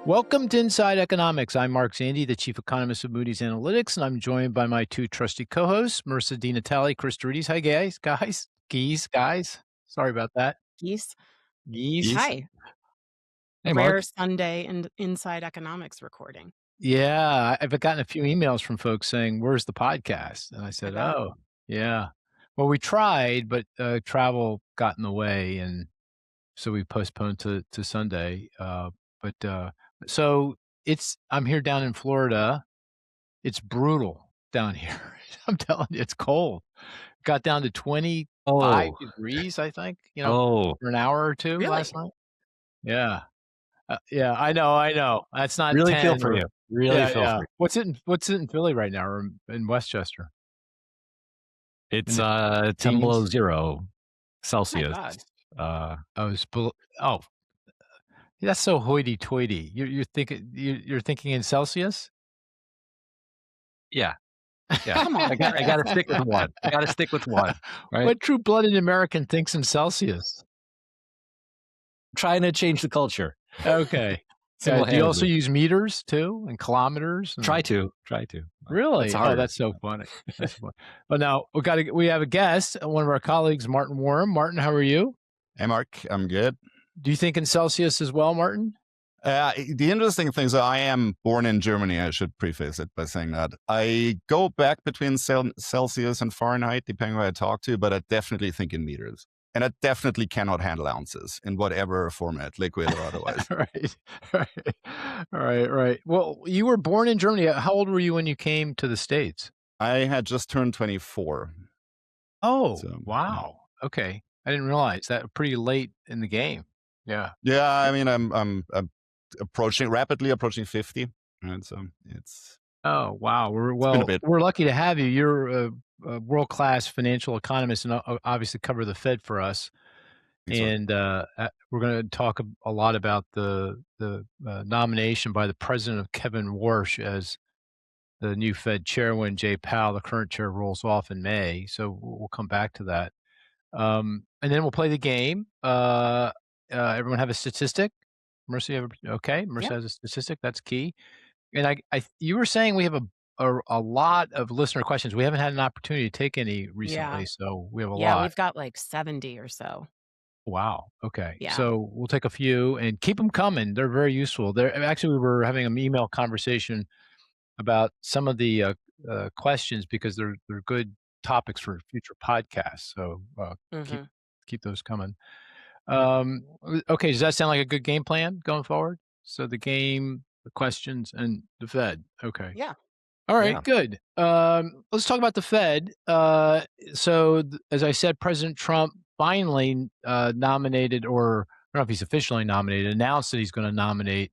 Welcome to Inside Economics. I'm Mark Zandi, the chief economist of Moody's Analytics, and I'm joined by my two trusty co-hosts, Marissa Di Natale, Chris Derides. Hi, guys. Sorry about that. Geese. Geese. Hi. Hey, Rare Mark. Sunday and Inside Economics recording. Yeah, I've gotten a few emails from folks saying, "Where's the podcast?" And I I said, bet. "Oh, yeah." Well, we tried, but travel got in the way, and so we postponed to Sunday. But so I'm here down in Florida. It's brutal down here. I'm telling you, it's cold. Got down to 25 Oh, degrees, I think, oh, for an hour or 2 last Really? night. Yeah. Yeah, I know. That's not really feel 10 for or you. Really yeah, feel yeah. for you. What's it in Philly right now or in Westchester? In It's, the 10 below teens? 0 My Celsius. God. Uh, Oh, it's bel oh, that's so hoity-toity. You're thinking in Celsius? yeah, yeah. Come on, I Chris. gotta stick with 1. I gotta stick with 1, right? What true-blooded American thinks in Celsius? Trying to change the culture Okay. Do you also single-handedly. use meters too and kilometers Try and to. It's really? Oh, harder. that's so funny. That's funny. Well, now we have a guest, one of our colleagues, Martin Wurm. Martin, how are you? Hey, Mark, I'm good. Do you think in Celsius as well, Martin? The interesting thing, so I am born in Germany. I should preface it by saying that. I go back between Celsius and Fahrenheit, depending who I talk to, but I definitely think in meters. And I definitely cannot handle ounces in whatever format, liquid or otherwise. Right. Right. Well, you were born in Germany. How old were you when you came to the States? I had just turned 24. Oh, So, wow. Okay. I didn't realize that pretty late in the game. Yeah. yeah, I mean, I'm rapidly approaching 50. And so Oh, wow. it's been a bit. We're lucky to have you. You're a world-class financial economist and obviously cover the Fed for us. Thanks, Mark. And we're going to talk a lot about the nomination by the president of Kevin Warsh as the new Fed chair when Jay Powell, the current chair, rolls off in May. So we'll come back to that. And then we'll play the game. Everyone have a statistic? Okay. Mercy Yeah. has a statistic. That's key. And you were saying we have a lot of listener questions. We haven't had an opportunity to take any Yeah. recently, so we have a Yeah, lot. we've got like 70 or so. Wow. Okay. Yeah. So we'll take a few and keep them coming. They're very useful. We were having an email conversation about some of the questions because they're good topics for future podcasts. So keep Hmm. keep those coming. Okay. Does that sound like a good game plan going forward? So the game, the questions, and the Fed. Okay. Yeah. All right, Yeah. good. Let's talk about the Fed. As I said, President Trump finally nominated, or I don't know if he's officially nominated, announced that he's going to nominate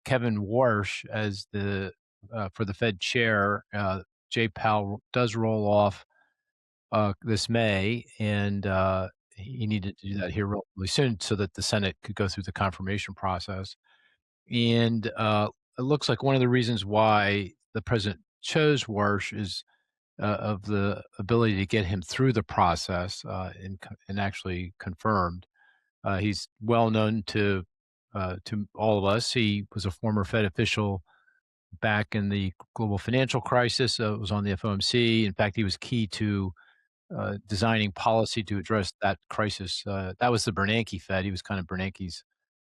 Kevin Warsh as the for the Fed chair. Jay Powell does roll off this May, and he needed to do that here relatively soon so that the Senate could go through the confirmation process. And it looks like one of the reasons why the president chose Warsh is of the ability to get him through the process and actually confirmed. He's well known to all of us. He was a former Fed official back in the global financial crisis. Was on the FOMC. In fact, he was key to designing policy to address that crisis. That was the Bernanke Fed. He was kind of Bernanke's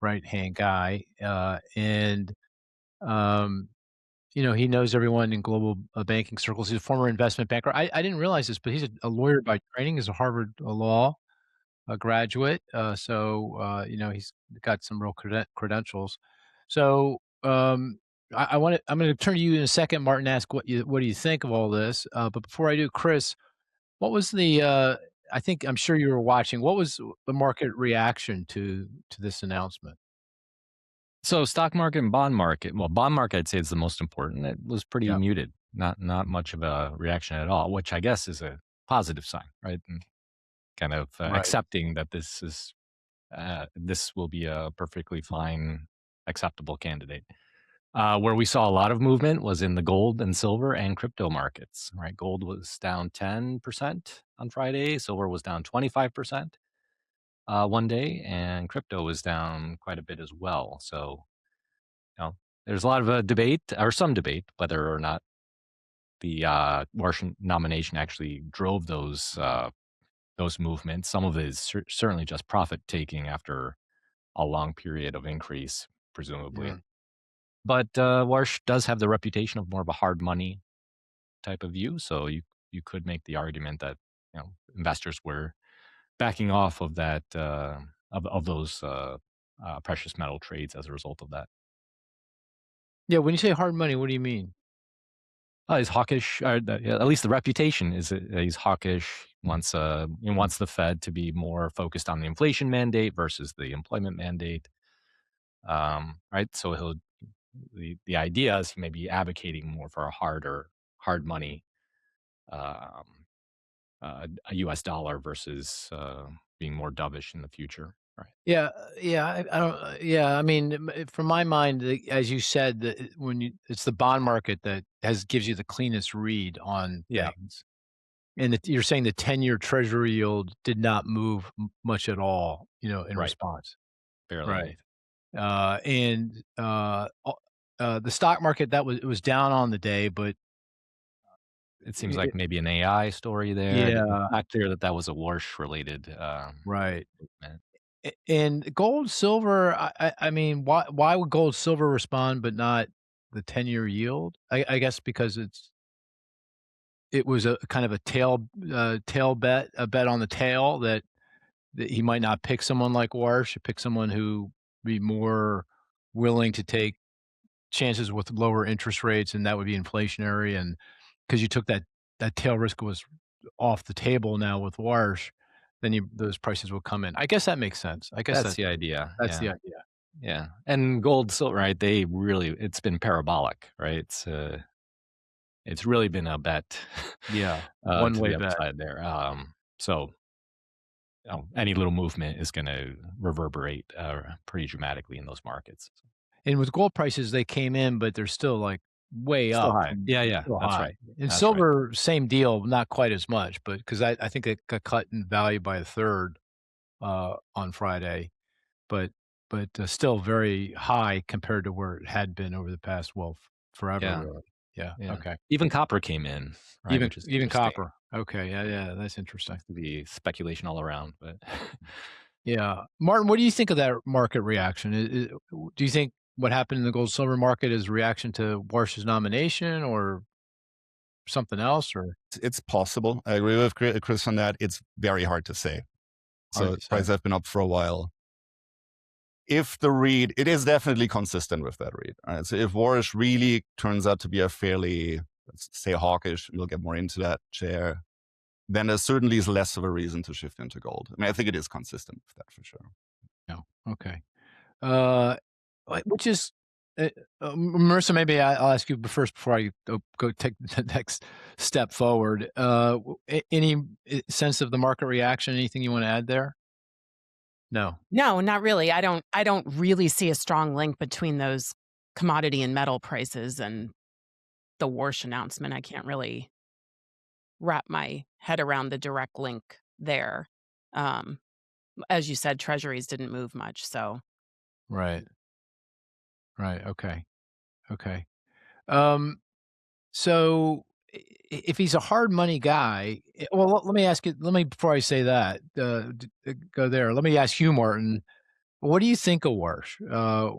right hand guy, and um, he knows everyone in global banking circles. He's a former investment banker. I didn't realize this, but he's a lawyer by training. He's a Harvard law graduate. He's got some real credentials. So I'm going to turn to you in a second, Martin. Ask what do you think of all this? But before I do, Chris, what was the? I'm sure you were watching. What was the market reaction to this announcement? So stock market and bond market. Well, bond market, I'd say, is the most important. It was pretty Yeah. muted. Not much of a reaction at all, which I guess is a positive sign, right? And kind of Right. accepting that this will be a perfectly fine, acceptable candidate. Where we saw a lot of movement was in the gold and silver and crypto markets, right? Gold was down 10% on Friday. Silver was down 25% one day, and crypto was down quite a bit as well. So there's a lot of debate, or some debate, whether or not the Warsh nomination actually drove those movements. Some of it is certainly just profit taking after a long period of increase, presumably. But Warsh does have the reputation of more of a hard money type of view, so you could make the argument that investors were backing off of that of those precious metal trades as a result of that. Yeah, when you say hard money, what do you mean? He's hawkish. At least the reputation is he's hawkish. He wants the Fed to be more focused on the inflation mandate versus the employment mandate. Right. So the idea is he may be advocating more for a hard money, a U.S. dollar versus being more dovish in the future. Right. Yeah, I don't. Yeah, I mean, from my mind, as you said, it's the bond market that gives you the cleanest read on things, and you're saying the 10-year Treasury yield did not move much at all, in response. Barely. Right. And the stock market it was down on the day, but it seems like maybe an AI story there. Yeah, Not clear that was a Warsh related right. movement. And gold, silver. I mean, why would gold, silver respond, but not the 10-year yield? I guess because it was a kind of a tail bet, a bet on the tail that he might not pick someone like Warsh, pick someone who be more willing to take chances with lower interest rates, and that would be inflationary. And because you took that tail risk was off the table now with Warsh, then those prices will come in. I guess that makes sense. I guess that's the idea. That's the idea. Yeah, and gold, silver, right? It's been parabolic, right? It's really been a bet. Yeah, one way bet there. So any little movement is going to reverberate pretty dramatically in those markets. And with gold prices, they came in, but they're still like way still up. High. Yeah, that's right. And silver, same deal, not quite as much, but because I think it got cut in value by a third on Friday, but still very high compared to where it had been over the past, forever. Yeah. Really. Yeah. Okay. Even copper came in. Right? Even copper. Okay. Yeah. That's interesting. To be speculation all around, but yeah, Martin, what do you think of that market reaction? Do you think what happened in the gold silver market is a reaction to Warsh's nomination or something else? Or it's possible. I agree with Chris on that. It's very hard to say. So prices have been up for a while. If the read, it is definitely consistent with that read. Right? So if Warsh really turns out to be a fairly, let's say, hawkish, we'll get more into that chair, then there certainly is less of a reason to shift into gold. I mean, I think it is consistent with that for sure. No. Okay. Which is, Marissa, maybe I'll ask you first before I go take the next step forward. Any sense of the market reaction? Anything you want to add there? No, not really. I don't really see a strong link between those commodity and metal prices and the Warsh announcement. I can't really wrap my head around the direct link there. As you said, treasuries didn't move much, so. Right. Okay. So if he's a hard money guy, well, let me ask you. Before I say that, go there. Let me ask you, Martin. What do you think of Warsh?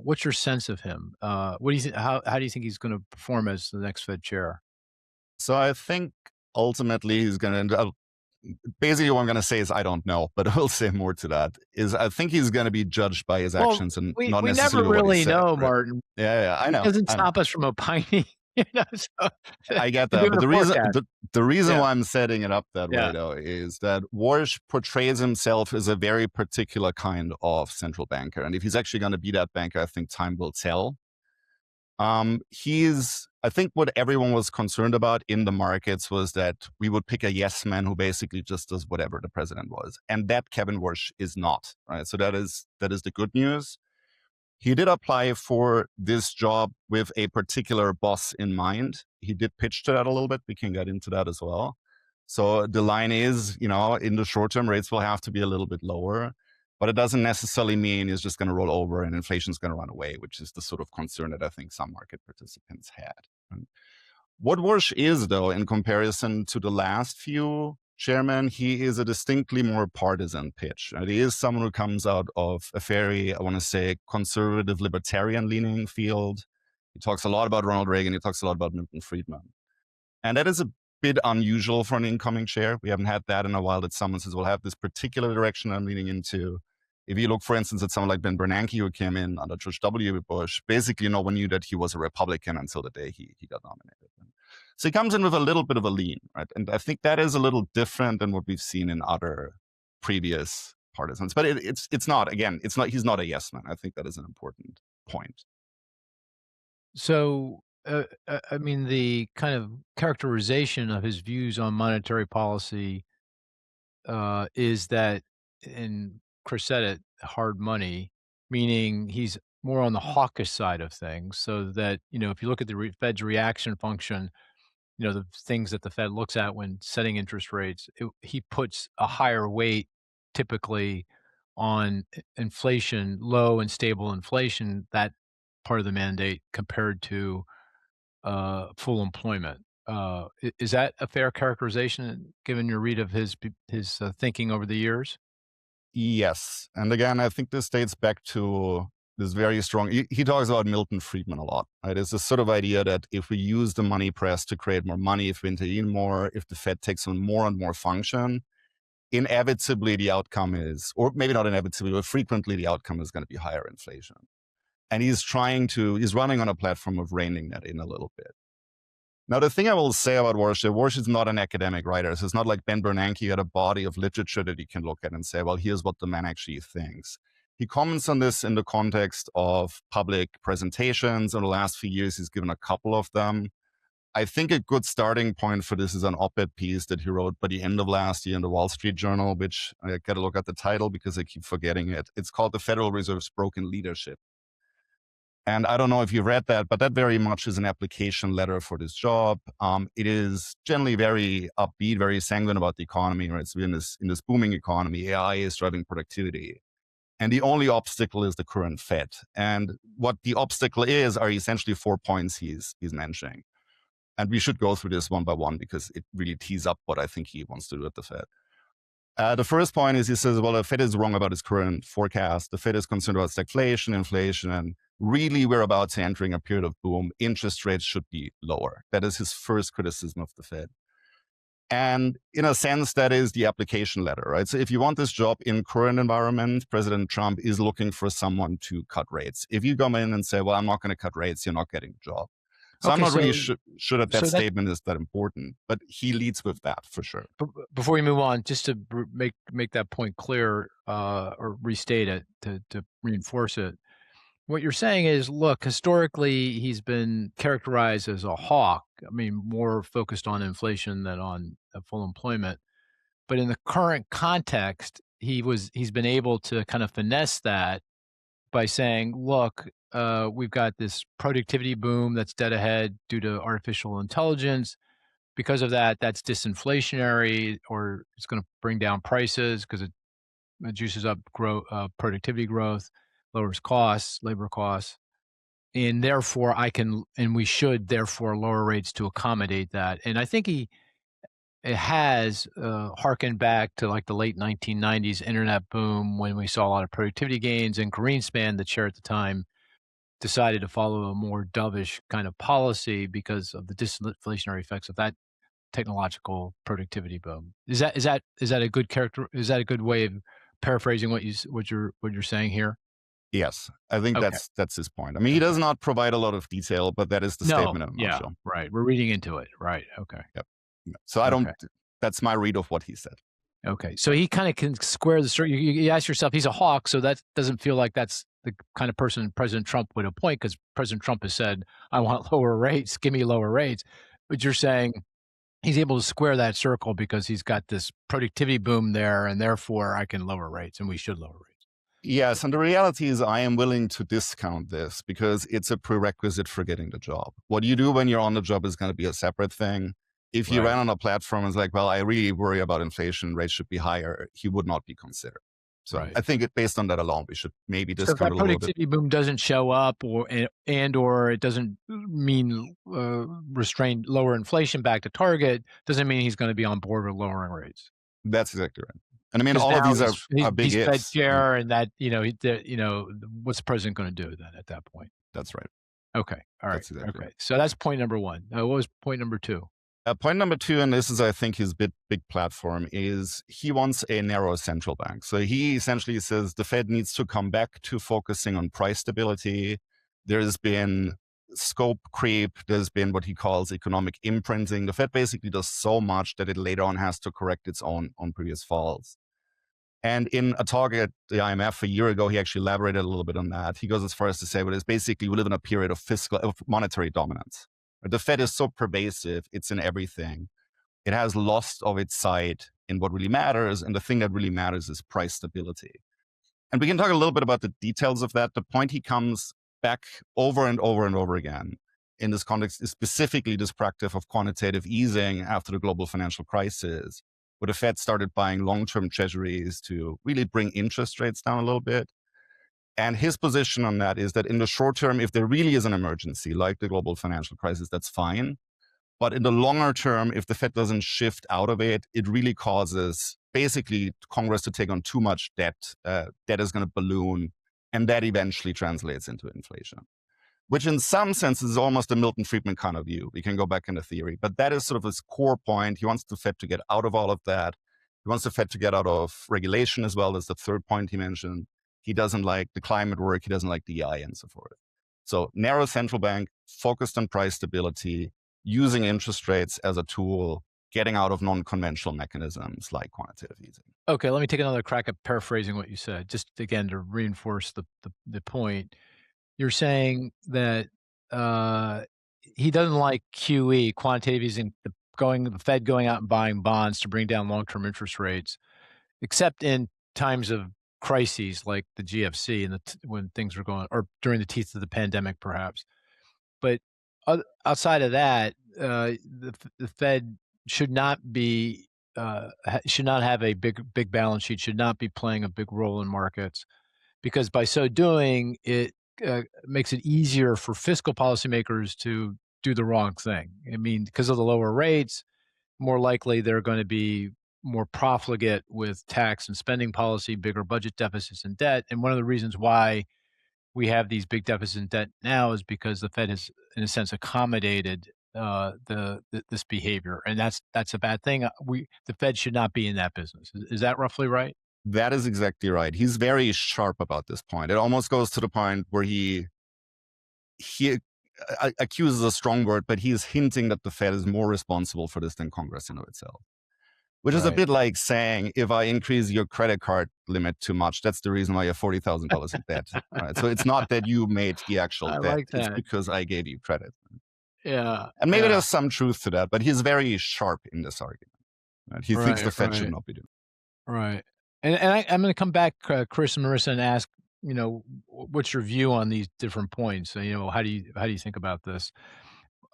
What's your sense of him? What do you think? How do you think he's going to perform as the next Fed chair? So I think ultimately he's going to end up. Basically, what I'm going to say is I don't know, but I will say more to that. Is I think he's going to be judged by his actions and not necessarily we never really what he said, know, right? Martin. Yeah, I know. It doesn't stop us from opining. So, I get that, but the reason why I'm setting it up that way, though, is that Warsh portrays himself as a very particular kind of central banker, and if he's actually going to be that banker, I think time will tell. I think what everyone was concerned about in the markets was that we would pick a yes man who basically just does whatever the president was. And that Kevin Warsh is not, right? So that is the good news. He did apply for this job with a particular boss in mind. He did pitch to that a little bit. We can get into that as well. So the line is, in the short term, rates will have to be a little bit lower. but it doesn't necessarily mean it's just going to roll over and inflation's going to run away, which is the sort of concern that I think some market participants had. And what Warsh is, though, in comparison to the last few chairmen, he is a distinctly more partisan pitch. And he is someone who comes out of a very, I want to say, conservative, libertarian-leaning field. He talks a lot about Ronald Reagan. He talks a lot about Milton Friedman. And that is a bit unusual for an incoming chair. We haven't had that in a while, that someone says, we'll have this particular direction I'm leaning into. If you look, for instance, at someone like Ben Bernanke, who came in under George W. Bush, basically no one knew that he was a Republican until the day he got nominated. So he comes in with a little bit of a lean, right? And I think that is a little different than what we've seen in other previous partisans. But it's not, again, it's not, he's not a yes man. I think that is an important point. So, I mean, the kind of characterization of his views on monetary policy is that, and Chris said it, hard money, meaning he's more on the hawkish side of things. So that, if you look at the Fed's reaction function, the things that the Fed looks at when setting interest rates, he puts a higher weight typically on inflation, low and stable inflation, that part of the mandate, compared to full employment. Is that a fair characterization, given your read of his thinking over the years? Yes. And again, I think this dates back to this very strong, he talks about Milton Friedman a lot, right? It's this sort of idea that if we use the money press to create more money, if we intervene more, if the Fed takes on more and more function, inevitably the outcome is, or maybe not inevitably, but frequently the outcome is going to be higher inflation. And he's running on a platform of reining that in a little bit. Now, the thing I will say about Warsh is not an academic writer. So it's not like Ben Bernanke had a body of literature that he can look at and say, well, here's what the man actually thinks. He comments on this in the context of public presentations. In the last few years, he's given a couple of them. I think a good starting point for this is an op-ed piece that he wrote by the end of last year in the Wall Street Journal, which I got to look at the title because I keep forgetting it. It's called "The Federal Reserve's Broken Leadership." And I don't know if you read that, but that very much is an application letter for this job. It is generally very upbeat, very sanguine about the economy. Right? So in this booming economy, AI is driving productivity. And the only obstacle is the current Fed. And what the obstacle is are essentially 4 points he's mentioning. And we should go through this one by one because it really tees up what I think he wants to do at the Fed. The first point is he says, well, the Fed is wrong about its current forecast. The Fed is concerned about stagflation, inflation, and really we're about to entering a period of boom. Interest rates should be lower. That is his first criticism of the Fed. And in a sense, that is the application letter, right? So if you want this job in current environment, President Trump is looking for someone to cut rates. If you come in and say, well, I'm not going to cut rates, you're not getting the job. So okay, I'm not really sure that that statement is that important, but he leads with that for sure. Before we move on, just to make that point clear or restate it to reinforce it, what you're saying is, look, historically, he's been characterized as a hawk. I mean, more focused on inflation than on full employment. But in the current context, he's been able to kind of finesse that by saying, look, we've got this productivity boom that's dead ahead due to artificial intelligence. Because of that, that's disinflationary, or it's going to bring down prices because it juices up productivity growth, lowers costs, labor costs. And therefore we should therefore lower rates to accommodate that. And I think it has harkened back to like the late 1990s internet boom when we saw a lot of productivity gains, and Greenspan, the chair at the time, decided to follow a more dovish kind of policy because of the disinflationary effects of that technological productivity boom. Is that a good character? Is that a good way of paraphrasing what you're saying here? Yes, I think that's his point. I mean, he does not provide a lot of detail, but that is the statement in a nutshell. Right. We're reading into it. Right. Okay. Yep. So that's my read of what he said. Okay. So he kind of can square the story. You ask yourself, he's a hawk, so that doesn't feel like that's the kind of person President Trump would appoint, because President Trump has said, I want lower rates, give me lower rates. But you're saying he's able to square that circle because he's got this productivity boom there, and therefore I can lower rates, and we should lower rates. Yes, and the reality is I am willing to discount this because it's a prerequisite for getting the job. What you do when you're on the job is going to be a separate thing. If you ran on a platform and it's like, well, I really worry about inflation, rates should be higher, he would not be considered. So Right. I think based on that alone, we should maybe So if discount that it a little bit. productivity boom doesn't show up, or it doesn't mean restrain lower inflation back to target, doesn't mean he's going to be on board with lowering rates. That's exactly right. And I mean, Because all of now these are big he's Fed ifs. Yeah, chair, and that what's the president going to do then at that point? that's right. Okay, all right, That's exactly okay. right. So that's point number one. What was point number two? Point number two, and this is, I think, his big platform, is he wants a narrow central bank. So he essentially says the Fed needs to come back to focusing on price stability. There's been scope creep. There's been what he calls economic imprinting. The Fed basically does so much that it later on has to correct its own on previous faults. And in a talk at the IMF a year ago, he actually elaborated a little bit on that. He goes as far as to say, well, it's basically we live in a period of monetary dominance. The Fed is so pervasive, it's in everything. It has lost of its sight in what really matters, and the thing that really matters is price stability. And we can talk a little bit about the details of that. The point he comes back over and over and over again in this context is specifically this practice of quantitative easing after the global financial crisis, where the Fed started buying long-term treasuries to really bring interest rates down a little bit. And his position on that is that in the short term, if there really is an emergency like the global financial crisis, that's fine. But in the longer term, if the Fed doesn't shift out of it, it really causes basically Congress to take on too much debt. Debt is going to balloon, and that eventually translates into inflation, which in some senses is almost a Milton Friedman kind of view. We can go back into theory, but that is sort of his core point. He wants the Fed to get out of all of that. He wants the Fed to get out of regulation as well. As the third point he mentioned. He doesn't like the climate work. He doesn't like DI and so forth. So narrow central bank, focused on price stability, using interest rates as a tool, getting out of non-conventional mechanisms like quantitative easing. Okay, let me take another crack at paraphrasing what you said, just again to reinforce the point. You're saying that he doesn't like QE, quantitative easing, the Fed going out and buying bonds to bring down long-term interest rates, except in times of crises like the GFC and when things were going, or during the teeth of the pandemic, perhaps. But outside of that, the Fed should not be should not have a big balance sheet, should not be playing a big role in markets, because by so doing, it makes it easier for fiscal policymakers to do the wrong thing. I mean, because of the lower rates, more likely they're going to be more profligate with tax and spending policy, bigger budget deficits and debt. And one of the reasons why we have these big deficits and debt now is because the Fed has, in a sense, accommodated this behavior, and that's a bad thing. The Fed should not be in that business. Is that roughly right? That is exactly right. He's very sharp about this point. It almost goes to the point where he accuses a strong word, but he is hinting that the Fed is more responsible for this than Congress in of itself. Which is a bit like saying, if I increase your credit card limit too much, that's the reason why you have $40,000 in debt. Right? So it's not that you made the actual I debt. like It's that. because I gave you credit. Yeah. And maybe yeah. there's some truth to that, but he's very sharp in this argument. Right? He thinks the Fed should not be doing it. Right. And I'm going to come back, Chris and Marissa, and ask, what's your view on these different points? How do you think about this?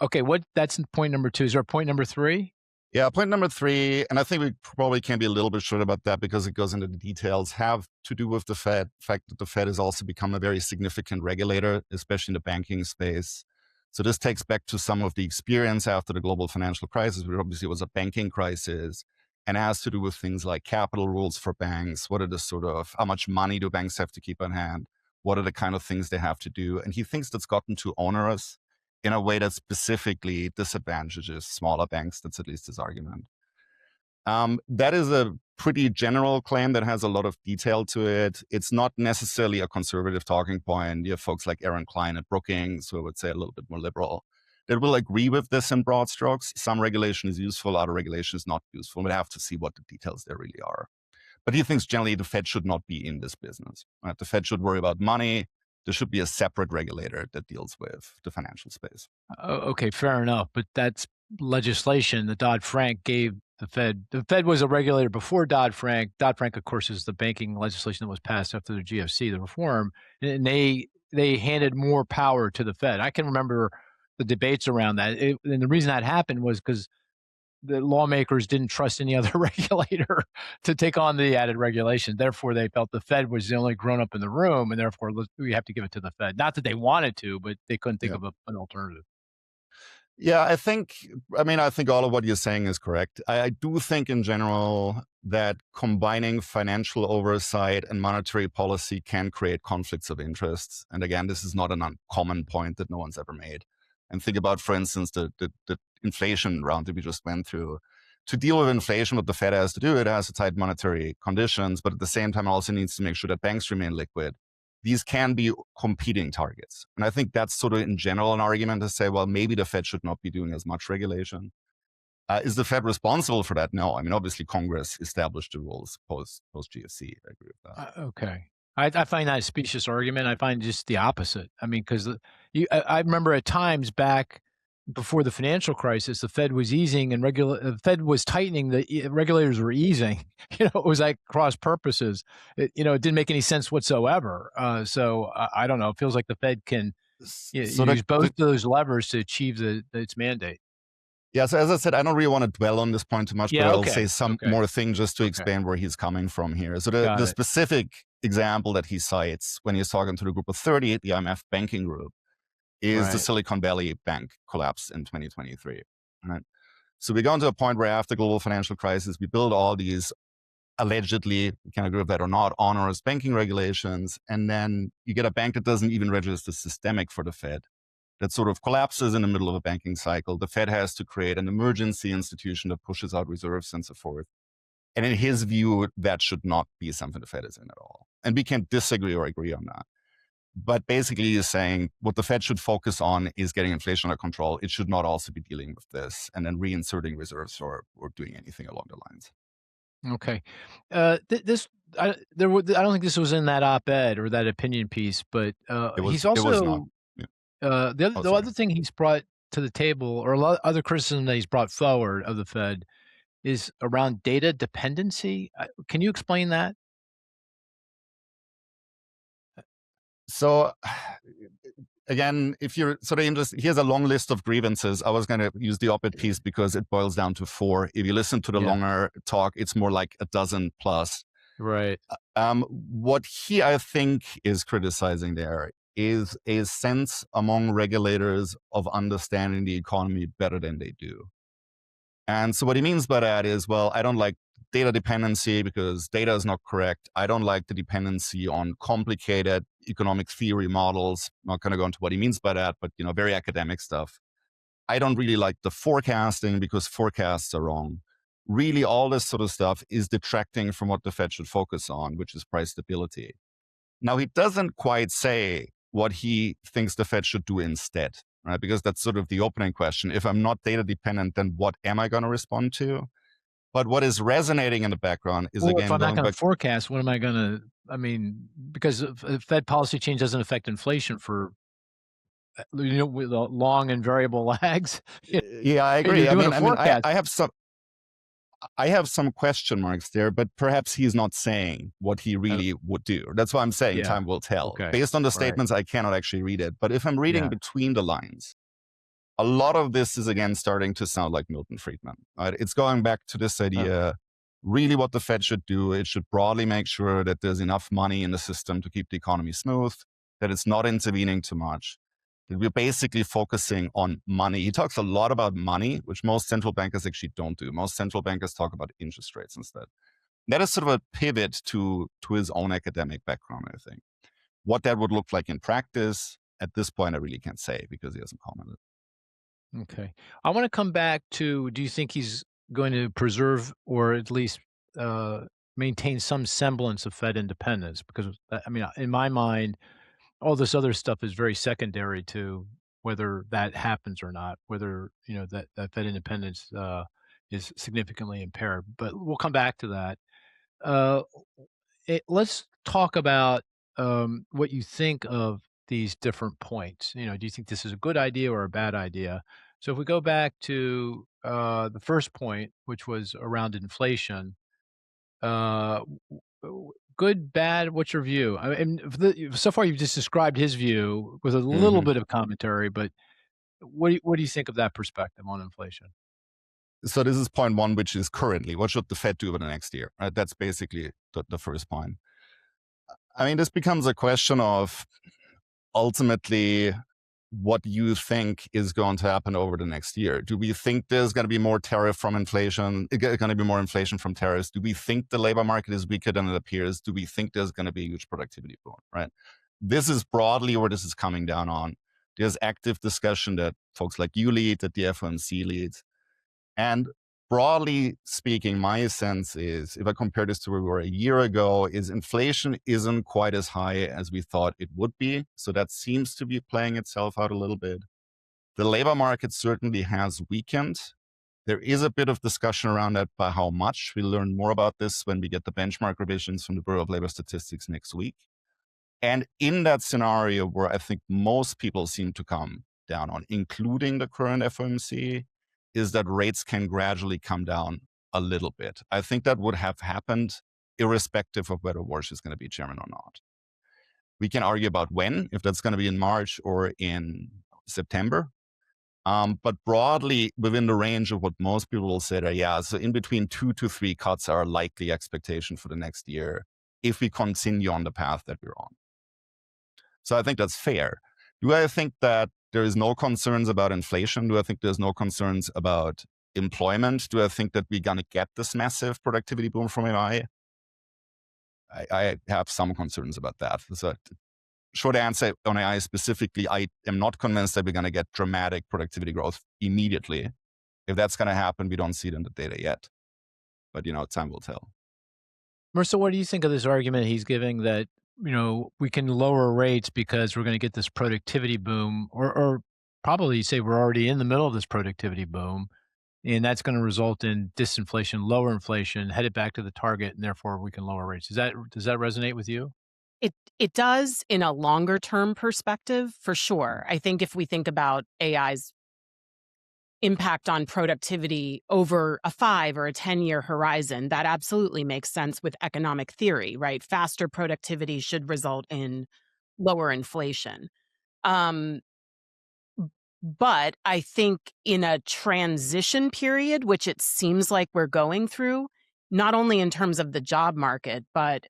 Okay, that's point number two. Is there a point number three? Yeah, point number three, and I think we probably can be a little bit short about that because it goes into the details, have to do with the Fed, the fact that the Fed has also become a very significant regulator, especially in the banking space. So this takes back to some of the experience after the global financial crisis, which obviously was a banking crisis, and has to do with things like capital rules for banks. What are the how much money do banks have to keep on hand? What are the kind of things they have to do? And he thinks that's gotten too onerous in a way that specifically disadvantages smaller banks. That's at least his argument. That is a pretty general claim that has a lot of detail to it. It's not necessarily a conservative talking point. You have folks like Aaron Klein at Brookings, who I would say a little bit more liberal, that will agree with this in broad strokes. Some regulation is useful, other regulation is not useful. We have to see what the details there really are. But he thinks generally the Fed should not be in this business. Right? The Fed should worry about money. There should be a separate regulator that deals with the financial space. Okay, fair enough. But that's legislation that Dodd-Frank gave the Fed. The Fed was a regulator before Dodd-Frank. Dodd-Frank, of course, is the banking legislation that was passed after the GFC, the reform. And they handed more power to the Fed. I can remember the debates around that. And the reason that happened was because the lawmakers didn't trust any other regulator to take on the added regulation. Therefore, they felt the Fed was the only grown up in the room, and therefore we have to give it to the Fed. Not that they wanted to, but they couldn't think Yeah. of an alternative. Yeah, I think all of what you're saying is correct. I do think in general that combining financial oversight and monetary policy can create conflicts of interest. And again, this is not an uncommon point that no one's ever made. And think about, for instance, the inflation round that we just went through. To deal with inflation, what the Fed has to do, it has to tighten monetary conditions, but at the same time also needs to make sure that banks remain liquid. These can be competing targets. And I think that's sort of in general an argument to say, well, maybe the Fed should not be doing as much regulation. Is the Fed responsible for that? No. I mean, obviously, Congress established the rules post GFC. I agree with that. Okay. I find that a specious argument. I find just the opposite. I mean, because I remember at times back before the financial crisis, the Fed was easing and the Fed was tightening. The regulators were easing. It was like cross purposes. It didn't make any sense whatsoever. So I don't know. It feels like the Fed can use both of those levers to achieve its mandate. Yeah, so as I said, I don't really want to dwell on this point too much, but I'll say some more things just to explain where he's coming from here. So the specific example that he cites when he's talking to the Group of 30, the IMF banking group, is the Silicon Valley Bank collapse in 2023. Right? So we got to a point where after global financial crisis, we build all these allegedly, you can agree with that or not, onerous banking regulations, and then you get a bank that doesn't even register systemic for the Fed, that sort of collapses in the middle of a banking cycle. The Fed has to create an emergency institution that pushes out reserves and so forth. And in his view, that should not be something the Fed is in at all. And we can disagree or agree on that. But basically, he's saying what the Fed should focus on is getting inflation under control. It should not also be dealing with this and then reinserting reserves or doing anything along the lines. Okay. I don't think this was in that op-ed or that opinion piece, but he's also... It was not. The other thing he's brought to the table, or a lot other criticism that he's brought forward of the Fed, is around data dependency. Can you explain that? So, again, if you're sort of interested, here's a long list of grievances. I was going to use the op-ed piece because it boils down to 4. If you listen to the longer talk, it's more like a dozen plus. Right. What he, I think, is criticizing there is a sense among regulators of understanding the economy better than they do. And so what he means by that is, well, I don't like data dependency because data is not correct. I don't like the dependency on complicated economic theory models. I'm not going to go into what he means by that, but very academic stuff. I don't really like the forecasting because forecasts are wrong. Really, all this sort of stuff is detracting from what the Fed should focus on, which is price stability. Now, he doesn't quite say what he thinks the Fed should do instead, right? Because that's sort of the opening question. If I'm not data dependent, then what am I going to respond to? But what is resonating in the background is, again, if I'm not going to forecast, what am I going to? I mean, because Fed policy change doesn't affect inflation for with long and variable lags. Yeah, I agree. I have some question marks there, but perhaps he's not saying what he really would do. That's why I'm saying time will tell. Okay. Based on the statements, I cannot actually read it. But if I'm reading between the lines, a lot of this is, again, starting to sound like Milton Friedman. Right? It's going back to this idea, really what the Fed should do, it should broadly make sure that there's enough money in the system to keep the economy smooth, that it's not intervening too much, that we're basically focusing on money. He talks a lot about money, which most central bankers actually don't do. Most central bankers talk about interest rates instead. That is sort of a pivot to his own academic background, I think. What that would look like in practice, at this point, I really can't say because he hasn't commented. Okay. I want to come back to, do you think he's going to preserve or at least maintain some semblance of Fed independence? Because, I mean, in my mind, all this other stuff is very secondary to whether that happens or not, whether, that Fed independence is significantly impaired. But we'll come back to that. Let's talk about what you think of these different points. Do you think this is a good idea or a bad idea? So if we go back to the first point, which was around inflation, good, bad, what's your view? I mean, so far you've just described his view with a little bit of commentary, but what do you think of that perspective on inflation? So this is point one, which is currently, what should the Fed do over the next year? Right? That's basically the first point. I mean, this becomes a question of ultimately what you think is going to happen over the next year. Do we think there's going to be more tariff from inflation? Going to be more inflation from tariffs? Do we think the labor market is weaker than it appears? Do we think there's going to be a huge productivity boom? Right. This is broadly where this is coming down on. There's active discussion that folks like you lead, that the FOMC leads, and broadly speaking, my sense is, if I compare this to where we were a year ago, is inflation isn't quite as high as we thought it would be. So that seems to be playing itself out a little bit. The labor market certainly has weakened. There is a bit of discussion around that by how much. We'll learn more about this when we get the benchmark revisions from the Bureau of Labor Statistics next week. And in that scenario where I think most people seem to come down on, including the current FOMC, is that rates can gradually come down a little bit. I think that would have happened irrespective of whether Warsh is going to be chairman or not. We can argue about when, if that's going to be in March or in September. But broadly, within the range of what most people will say, so in between 2 to 3 cuts are a likely expectation for the next year if we continue on the path that we're on. So I think that's fair. Do I think that there is no concerns about inflation? Do I think there's no concerns about employment? Do I think that we're going to get this massive productivity boom from AI? I have some concerns about that. So short answer on AI specifically, I am not convinced that we're going to get dramatic productivity growth immediately. If that's going to happen, we don't see it in the data yet. But, time will tell. Marissa, what do you think of this argument he's giving that, we can lower rates because we're going to get this productivity boom, or probably say we're already in the middle of this productivity boom, and that's going to result in disinflation, lower inflation, headed back to the target, and therefore we can lower rates. Does that resonate with you? It does in a longer term perspective, for sure. I think if we think about AI's impact on productivity over a 5 or a 10-year horizon, that absolutely makes sense with economic theory, right? Faster productivity should result in lower inflation. But I think in a transition period, which it seems like we're going through, not only in terms of the job market, but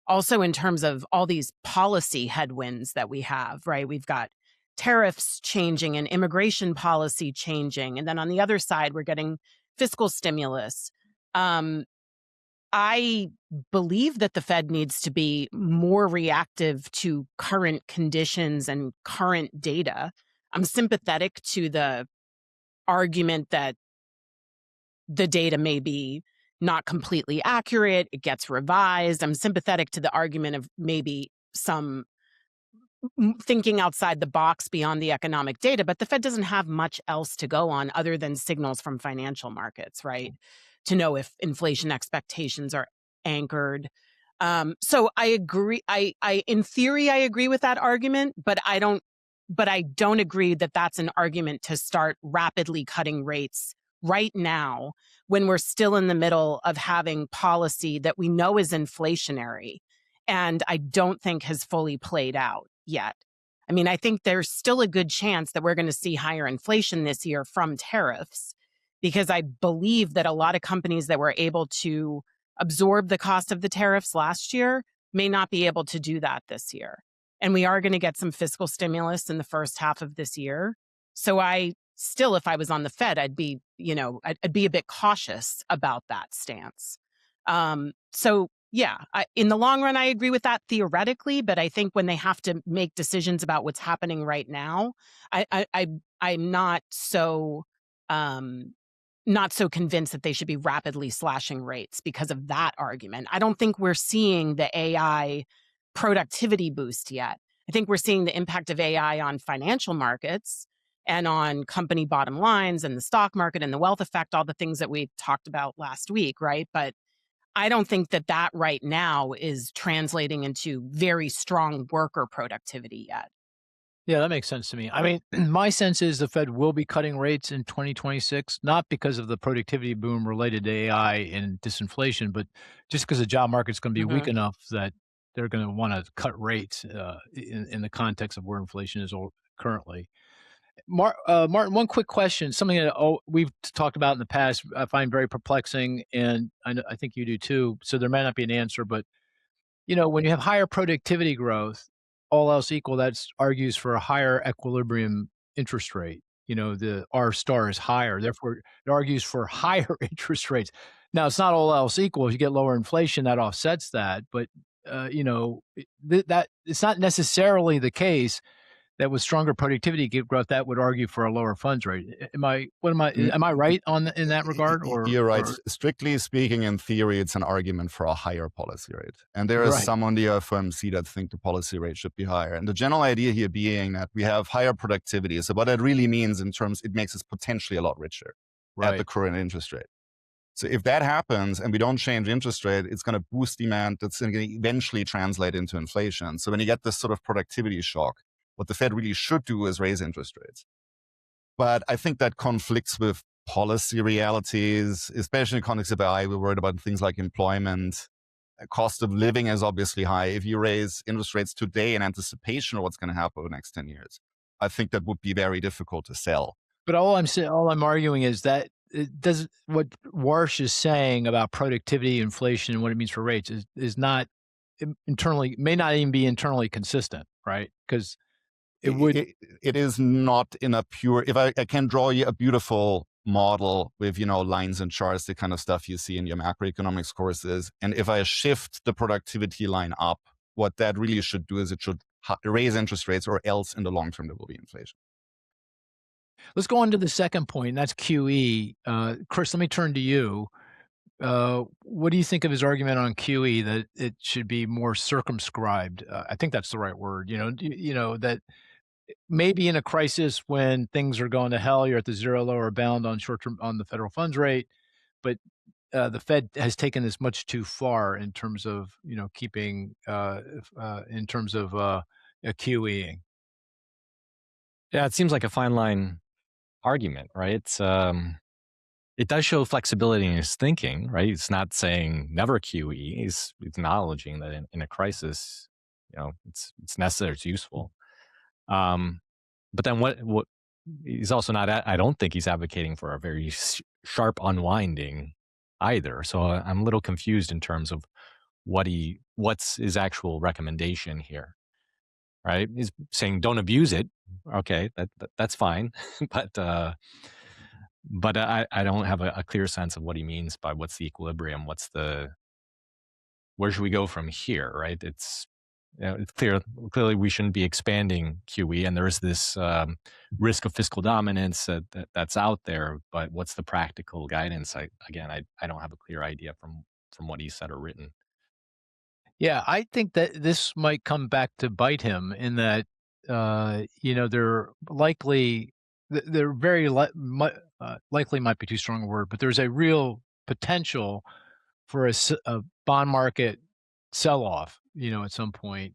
also in terms of all these policy headwinds that we have, right? We've got tariffs changing and immigration policy changing. And then on the other side, we're getting fiscal stimulus. I believe that the Fed needs to be more reactive to current conditions and current data. I'm sympathetic to the argument that the data may be not completely accurate, it gets revised. I'm sympathetic to the argument of maybe some thinking outside the box beyond the economic data, but the Fed doesn't have much else to go on other than signals from financial markets, right? To know if inflation expectations are anchored. So I agree. I in theory, I agree with that argument, but I don't agree that that's an argument to start rapidly cutting rates right now when we're still in the middle of having policy that we know is inflationary and I don't think has fully played out yet. I mean, I think there's still a good chance that we're going to see higher inflation this year from tariffs, because I believe that a lot of companies that were able to absorb the cost of the tariffs last year may not be able to do that this year. And we are going to get some fiscal stimulus in the first half of this year. So I still, if I was on the Fed, I'd be a bit cautious about that stance. In the long run, I agree with that theoretically, but I think when they have to make decisions about what's happening right now, I'm not so convinced that they should be rapidly slashing rates because of that argument. I don't think we're seeing the AI productivity boost yet. I think we're seeing the impact of AI on financial markets and on company bottom lines and the stock market and the wealth effect, all the things that we talked about last week, right? But I don't think that right now is translating into very strong worker productivity yet. Yeah, that makes sense to me. I mean, my sense is the Fed will be cutting rates in 2026, not because of the productivity boom related to AI and disinflation, but just because the job market's going to be weak enough that they're going to want to cut rates in the context of where inflation is currently. Martin, one quick question, something that we've talked about in the past, I find very perplexing, and I think you do too. So there may not be an answer, but when you have higher productivity growth, all else equal, that argues for a higher equilibrium interest rate. The R star is higher, therefore it argues for higher interest rates. Now, it's not all else equal. If you get lower inflation, that offsets that, but that it's not necessarily the case that with stronger productivity growth, that would argue for a lower funds rate. Am I right in that regard? You're right. Strictly speaking, in theory, it's an argument for a higher policy rate. And there is some on the FOMC that think the policy rate should be higher. And the general idea here being that we have higher productivity. So what that really means in terms, it makes us potentially a lot richer at the current interest rate. So if that happens and we don't change interest rate, it's going to boost demand. That's going to eventually translate into inflation. So when you get this sort of productivity shock, what the Fed really should do is raise interest rates. But I think that conflicts with policy realities, especially in the context of AI. We're worried about things like employment. Cost of living is obviously high. If you raise interest rates today in anticipation of what's going to happen over the next 10 years, I think that would be very difficult to sell. But all I'm arguing is that what Warsh is saying about productivity, inflation, and what it means for rates is not internally, may not even be internally consistent, right? Because it is not in a pure, if I can draw you a beautiful model with, lines and charts, the kind of stuff you see in your macroeconomics courses. And if I shift the productivity line up, what that really should do is it should raise interest rates, or else in the long term, there will be inflation. Let's go on to the second point, and that's QE. Chris, let me turn to you. What do you think of his argument on QE, that it should be more circumscribed? I think that's the right word. That maybe in a crisis when things are going to hell, you're at the zero lower bound on short-term on the federal funds rate, but the Fed has taken this much too far in terms of keeping in terms of QEing. Yeah, it seems like a fine line argument, right? It does show flexibility in his thinking, right? It's not saying never QE. He's acknowledging that in a crisis, it's necessary, it's useful. But then what he's also not, I don't think he's advocating for a very sharp unwinding either. So I'm a little confused in terms of what's his actual recommendation here, right? He's saying don't abuse it. Okay, that's fine. But I don't have a clear sense of what he means by what's the equilibrium, where should we go from here, right? It's clearly we shouldn't be expanding QE, and there's this risk of fiscal dominance that's out there. But what's the practical guidance? I don't have a clear idea from what he said or written. Yeah, I think that this might come back to bite him in that they're very likely might be too strong a word, but there's a real potential for a bond market sell-off, at some point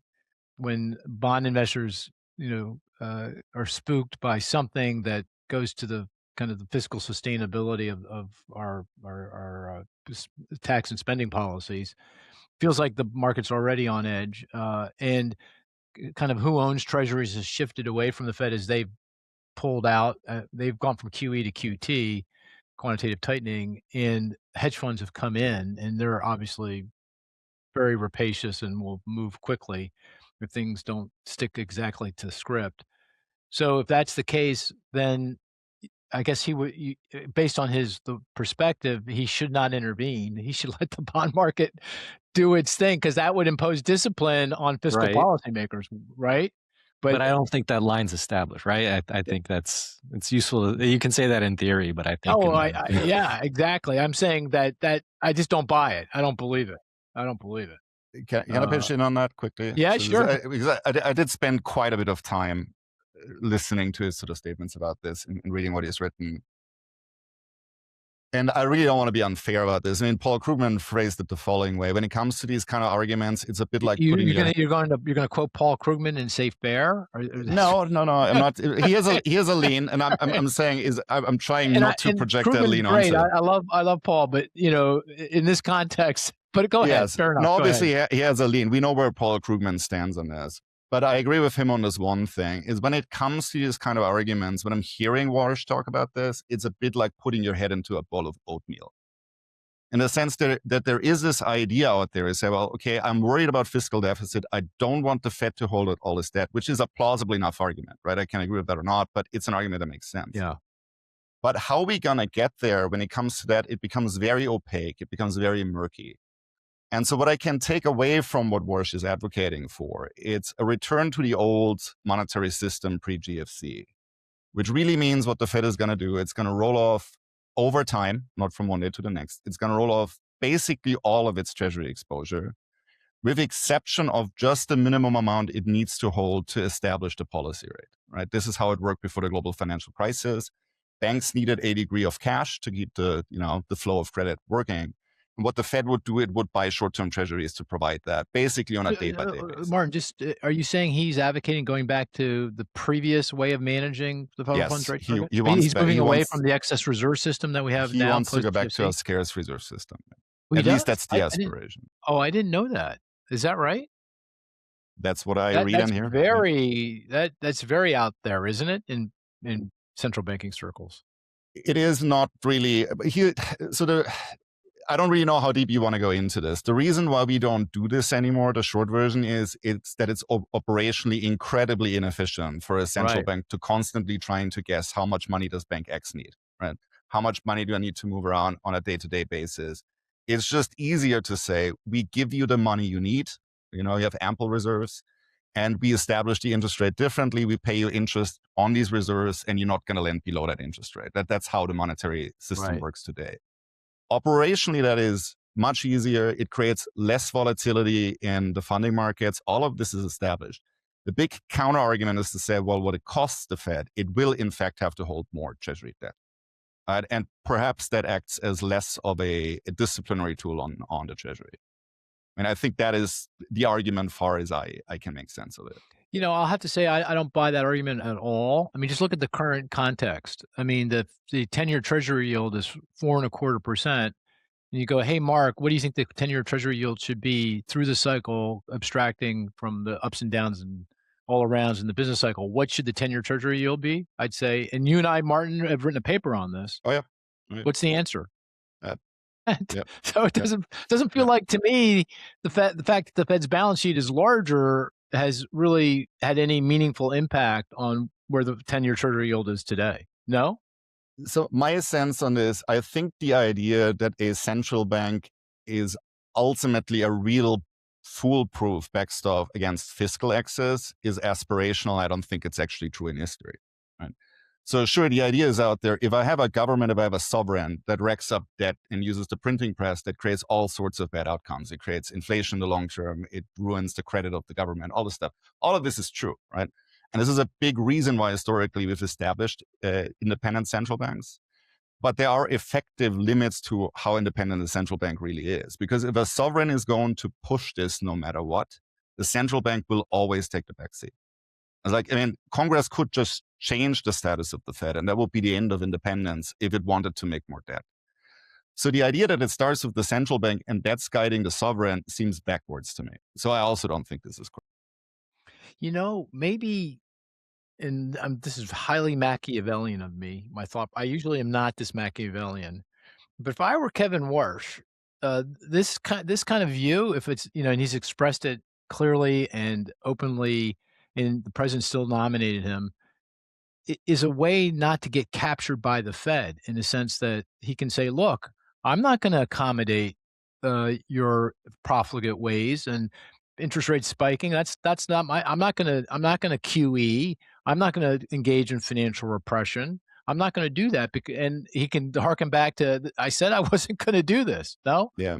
when bond investors, are spooked by something that goes to the kind of the fiscal sustainability of our tax and spending policies. Feels like the market's already on edge, and kind of who owns treasuries has shifted away from the Fed as they've pulled out. They've gone from QE to QT, quantitative tightening, and hedge funds have come in, and they're obviously very rapacious and will move quickly if things don't stick exactly to script. So if that's the case, then I guess he would, based on the perspective, he should not intervene. He should let the bond market do its thing, because that would impose discipline on fiscal policymakers, right? But I don't think that line's established, right? I think it's useful. You can say that in theory, but I think. Yeah, exactly. I'm saying that I just don't buy it. I don't believe it. Can I pitch in on that quickly? Yeah, sure. Because I did spend quite a bit of time listening to his sort of statements about this and reading what he's written. And I really don't want to be unfair about this. I mean, Paul Krugman phrased it the following way: when it comes to these kind of arguments, it's a bit like you're going to quote Paul Krugman in Safe Bear? No, I'm not. He has a lean, and I'm saying I'm trying not to project that lean onto. I love Paul, but in this context. But go ahead. Fair enough. No, obviously he has a lean. We know where Paul Krugman stands on this. But I agree with him on this one thing, is when it comes to these kind of arguments, when I'm hearing Warsh talk about this, it's a bit like putting your head into a bowl of oatmeal. In the sense that there is this idea out there, is say, well, okay, I'm worried about fiscal deficit. I don't want the Fed to hold all this debt, which is a plausible enough argument, right? I can agree with that or not, but it's an argument that makes sense. Yeah. But how are we going to get there when it comes to that? It becomes very opaque. It becomes very murky. And so what I can take away from what Warsh is advocating for, it's a return to the old monetary system pre-GFC, which really means what the Fed is going to do. It's going to roll off over time, not from one day to the next. It's going to roll off basically all of its treasury exposure, with exception of just the minimum amount it needs to hold to establish the policy rate, right? This is how it worked before the global financial crisis. Banks needed a degree of cash to keep the flow of credit working. And what the Fed would do, it would buy short-term treasuries to provide that, basically on a day-by-day basis. Martin, just are you saying he's advocating going back to the previous way of managing the federal funds rate? He's moving away from the excess reserve system that we have now. He wants to go back to a scarce reserve system. At least that's the aspiration. I didn't know that. Is that right? That's what I read in here. That's very out there, isn't it? In central banking circles. It is not really. I don't really know how deep you want to go into this. The reason why we don't do this anymore, the short version is it's operationally incredibly inefficient for a central bank to constantly trying to guess how much money does bank X need, right? How much money do I need to move around on a day-to-day basis? It's just easier to say, we give you the money you need. You have ample reserves, and we establish the interest rate differently. We pay you interest on these reserves, and you're not going to lend below that interest rate. That's how the monetary system works today. Operationally, that is much easier. It creates less volatility in the funding markets. All of this is established. The big counter argument is to say, well, what it costs the Fed, it will in fact have to hold more treasury debt. And perhaps that acts as less of a disciplinary tool on the treasury. And I think that is the argument far as I can make sense of it. I'll have to say I don't buy that argument at all. I mean, just look at the current context. I mean, the 10-year treasury yield is 4.25%. And you go, hey, Mark, what do you think the 10-year treasury yield should be through the cycle, abstracting from the ups and downs and all arounds in the business cycle? What should the 10-year treasury yield be? I'd say, and you and I, Martin, have written a paper on this. Oh, yeah. Right. What's the answer? Yep. So it doesn't feel like to me the fact that the Fed's balance sheet is larger has really had any meaningful impact on where the 10-year treasury yield is today. No? So my sense on this, I think the idea that a central bank is ultimately a real foolproof backstop against fiscal excess is aspirational. I don't think it's actually true in history. Right? So sure, the idea is out there. If I have a government, if I have a sovereign that racks up debt and uses the printing press, that creates all sorts of bad outcomes. It creates inflation in the long term. It ruins the credit of the government, all this stuff. All of this is true, right? And this is a big reason why historically we've established independent central banks. But there are effective limits to how independent the central bank really is. Because if a sovereign is going to push this no matter what, the central bank will always take the backseat. Congress could just change the status of the Fed, and that would be the end of independence if it wanted to make more debt. So the idea that it starts with the central bank and that's guiding the sovereign seems backwards to me. So I also don't think this is correct. Maybe, and this is highly Machiavellian of me, my thought. I usually am not this Machiavellian, but if I were Kevin Warsh, this kind of view, if it's, and he's expressed it clearly and openly, and the president still nominated him, is a way not to get captured by the Fed, in the sense that he can say, look, I'm not going to accommodate your profligate ways and interest rates spiking. That's not I'm not going to QE. I'm not going to engage in financial repression. I'm not going to do that. And he can harken back to, I said I wasn't going to do this. No? Yeah.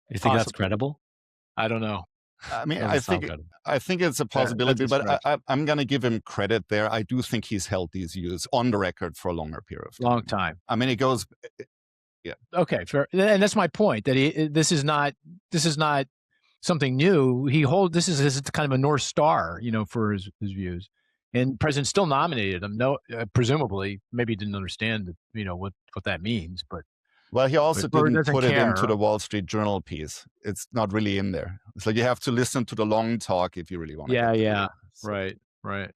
You think that's credible? I don't know. I mean, I think it's a possibility, but I'm going to give him credit there. I do think he's held these views on the record for a longer period of time. Long time. I mean, it goes. Yeah. Okay, fair. And that's my point. That this is not something new. This is kind of a North Star, for his views. And the president still nominated him. No, presumably, maybe he didn't understand, what that means, but Well, he also Or didn't doesn't put it into care. the Wall Street Journal piece. It's not really in there. It's like you have to listen to the long talk if you really want to Yeah, get the yeah. real. So, Right.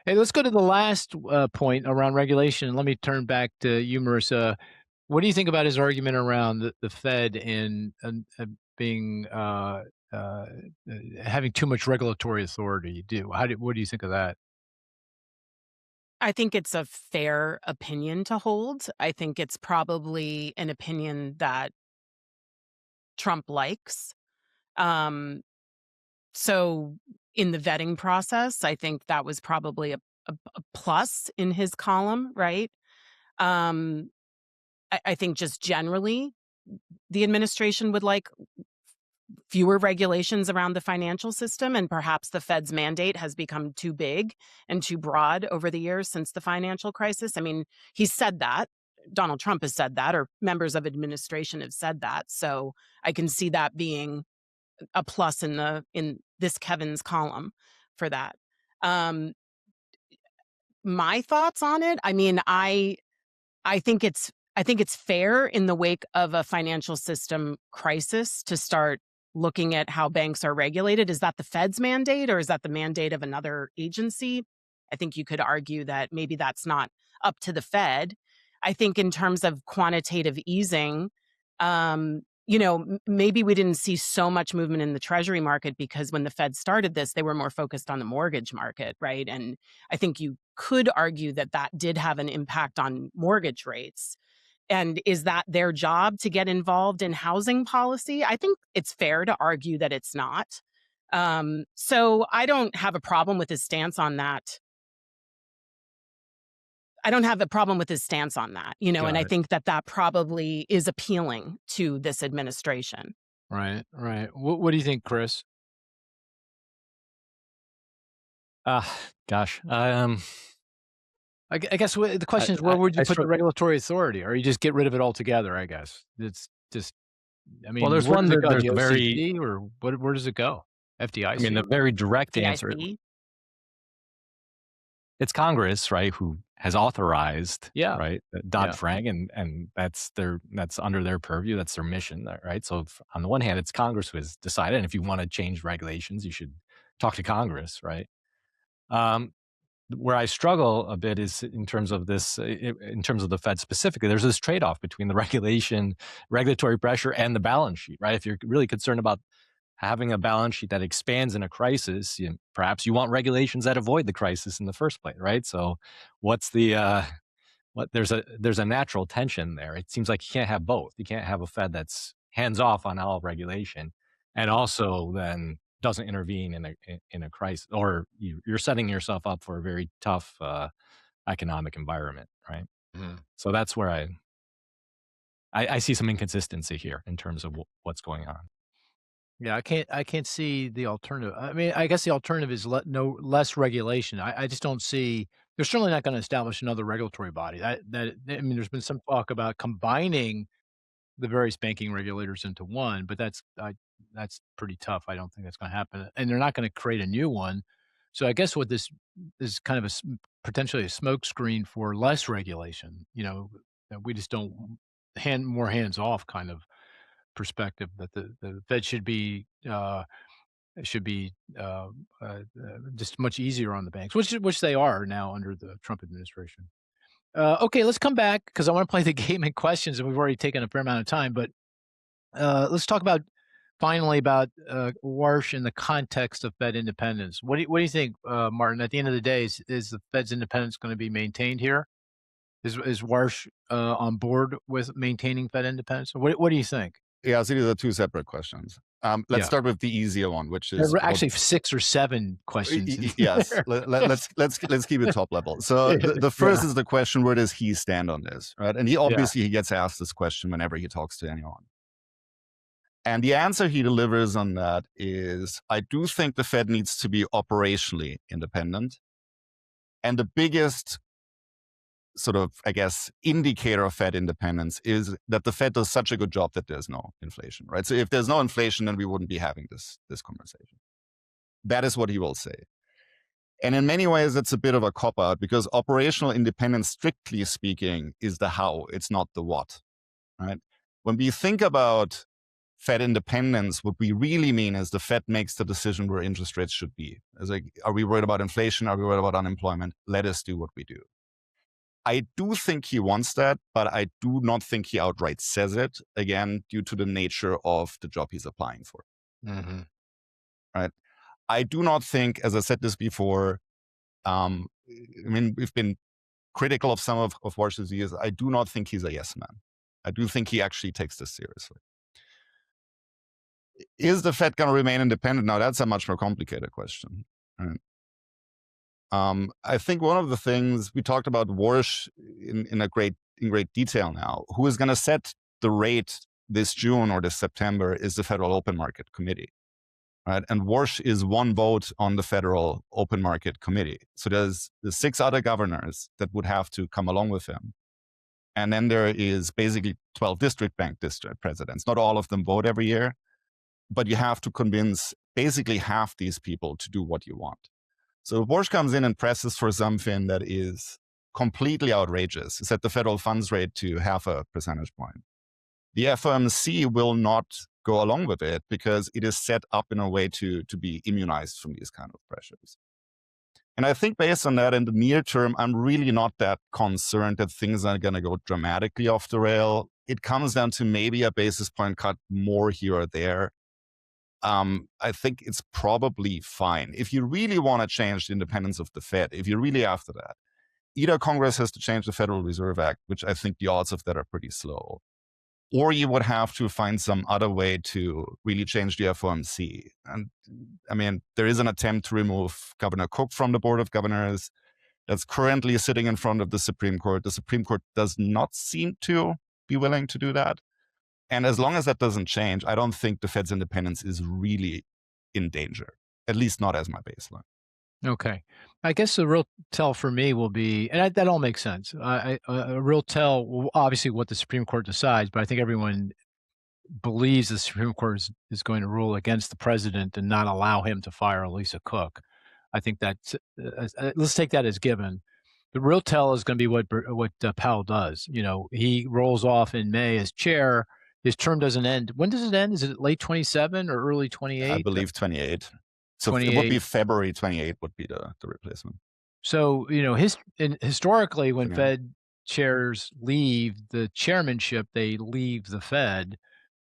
Hey, let's go to the last point around regulation. Let me turn back to you, Marissa. What do you think about his argument around the Fed and being having too much regulatory authority? What do you think of that? I think it's a fair opinion to hold. I think it's probably an opinion that Trump likes. Um, so in the vetting process, I think that was probably a plus in his column, right? Um, I think just generally, the administration would like fewer regulations around the financial system, and perhaps the Fed's mandate has become too big and too broad over the years since the financial crisis. I mean, he said that. Donald Trump has said that, or members of administration have said that. So I can see that being a plus in this Kevin's column for that. Um, my thoughts on it. I mean, I think it's fair in the wake of a financial system crisis to start looking at how banks are regulated. Is that the Fed's mandate or is that the mandate of another agency? I think you could argue that maybe that's not up to the Fed. I think in terms of quantitative easing, maybe we didn't see so much movement in the Treasury market because when the Fed started this, they were more focused on the mortgage market, right? And I think you could argue that that did have an impact on mortgage rates. And is that their job to get involved in housing policy? I think it's fair to argue that it's not. So I don't have a problem with his stance on that. And Got I it. think that probably is appealing to this administration. Right. What do you think, Chris? Gosh. I guess the question is, where would you put the regulatory authority, or you just get rid of it altogether? I guess it's just. I mean, Well, there's where one does it that go? there's The a very, OCC, or where does it go? I FDIC. mean, the very direct answer, FDIC? it's Congress, right, who has authorized, Yeah. right, Dodd-Frank, and that's under their purview, that's their mission, right? So on the one hand, it's Congress who has decided, and if you want to change regulations, you should talk to Congress, right? Where I struggle a bit is in terms of this, in terms of the Fed specifically, there's this trade-off between the regulatory pressure and the balance sheet, right? If you're really concerned about having a balance sheet that expands in a crisis, perhaps you want regulations that avoid the crisis in the first place, right? So what's the, there's a natural tension there. It seems like you can't have both. You can't have a Fed that's hands off on all regulation and also then doesn't intervene in a crisis, or you're setting yourself up for a very tough economic environment, right? Mhm. So that's where I see some inconsistency here in terms of what's going on. Yeah, I can't see the alternative. I mean, I guess the alternative is less regulation. I just don't see. They're certainly not going to establish another regulatory body. I mean, there's been some talk about combining the various banking regulators into one, but that's pretty tough. I don't think that's going to happen, and they're not going to create a new one. So I guess what this is kind of potentially a smokescreen for less regulation. That we just don't more hands off kind of perspective, that the Fed should be just much easier on the banks, which they are now under the Trump administration. Okay, let's come back because I want to play the game in questions, and we've already taken a fair amount of time. But let's talk finally about Warsh in the context of Fed independence. What do you think, Martin? At the end of the day, is the Fed's independence going to be maintained here? Is Warsh on board with maintaining Fed independence? What do you think? Yeah, so these are two separate questions. Let's Yeah. start with the easier one, which There is were actually 6 or 7 questions in yes. there. Let's keep it top level. So the first is the question: where does he stand on this, right? And he gets asked this question whenever he talks to anyone. And the answer he delivers on that is, I do think the Fed needs to be operationally independent. And the biggest sort of, I guess, indicator of Fed independence is that the Fed does such a good job that there's no inflation, right? So if there's no inflation, then we wouldn't be having this conversation. That is what he will say. And in many ways, it's a bit of a cop-out because operational independence, strictly speaking, is the how, it's not the what. right? When we think about Fed independence, what we really mean is the Fed makes the decision where interest rates should be. It's like, are we worried about inflation? Are we worried about unemployment? Let us do what we do. I do think he wants that, but I do not think he outright says it, again, due to the nature of the job he's applying for. Mm-hmm. Right? I do not think, as I said this before, I mean, we've been critical of some of Warsh's views. I do not think he's a yes man. I do think he actually takes this seriously. Is the Fed going to remain independent? Now, that's a much more complicated question. Right? I think one of the things we talked about Warsh in great detail now, who is going to set the rate this June or this September is the Federal Open Market Committee. Right? And Warsh is one vote on the Federal Open Market Committee. So there's the 6 other governors that would have to come along with him. And then there is basically 12 district bank district presidents. Not all of them vote every year, but you have to convince basically half these people to do what you want. So if Warsh comes in and presses for something that is completely outrageous, set the federal funds rate to 0.5 percentage point, the FOMC will not go along with it because it is set up in a way to be immunized from these kind of pressures. And I think based on that, in the near term, I'm really not that concerned that things are going to go dramatically off the rail. It comes down to maybe a basis point cut more here or there. I think it's probably fine. If you really want to change the independence of the Fed, if you're really after that, either Congress has to change the Federal Reserve Act, which I think the odds of that are pretty slow, or you would have to find some other way to really change the FOMC. And I mean, there is an attempt to remove Governor Cook from the Board of Governors that's currently sitting in front of the Supreme Court. The Supreme Court does not seem to be willing to do that. And as long as that doesn't change, I don't think the Fed's independence is really in danger, at least not as my baseline. Okay. I guess the real tell for me will be, and that all makes sense. A real tell, obviously, what the Supreme Court decides, but I think everyone believes the Supreme Court is going to rule against the president and not allow him to fire Lisa Cook. I think that's, let's take that as given. The real tell is going to be what Powell does. You know, he rolls off in May as chair. His term doesn't end. When does it end? Is it late 27 or early 28? I believe 28. So 28. It would be February 28 would be the replacement. So, you know, historically, when Fed chairs leave the chairmanship, they leave the Fed,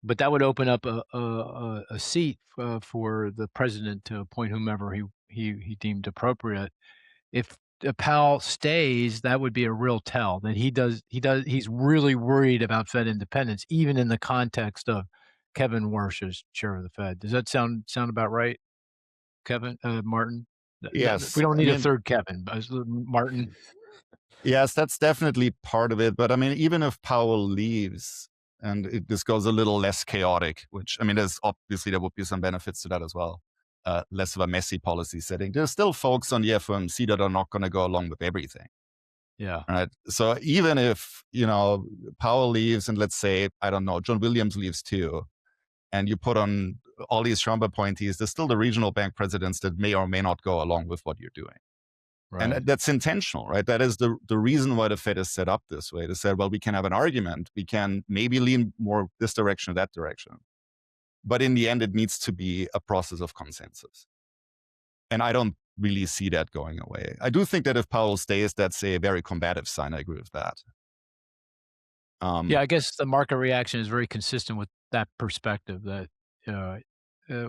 but that would open up a seat for the president to appoint whomever he deemed appropriate. If Powell stays, that would be a real tell that he's really worried about Fed independence, even in the context of Kevin Warsh as chair of the Fed. Does that sound about right, Kevin, Martin? Yes. We don't need a third Kevin, but Martin. Yes, that's definitely part of it. But I mean, even if Powell leaves and this goes a little less chaotic, which I mean, there would be some benefits to that as well. Less of a messy policy setting. There's still folks on the FOMC that are not going to go along with everything. Yeah. Right. So even if, you know, Powell leaves and let's say, I don't know, John Williams leaves too, and you put on all these Trump appointees, there's still the regional bank presidents that may or may not go along with what you're doing. Right. And that's intentional, right? That is the reason why the Fed is set up this way, to say, well, we can have an argument. We can maybe lean more this direction or that direction. But in the end, it needs to be a process of consensus. And I don't really see that going away. I do think that if Powell stays, that's a very combative sign. I agree with that. Yeah, I guess the market reaction is very consistent with that perspective that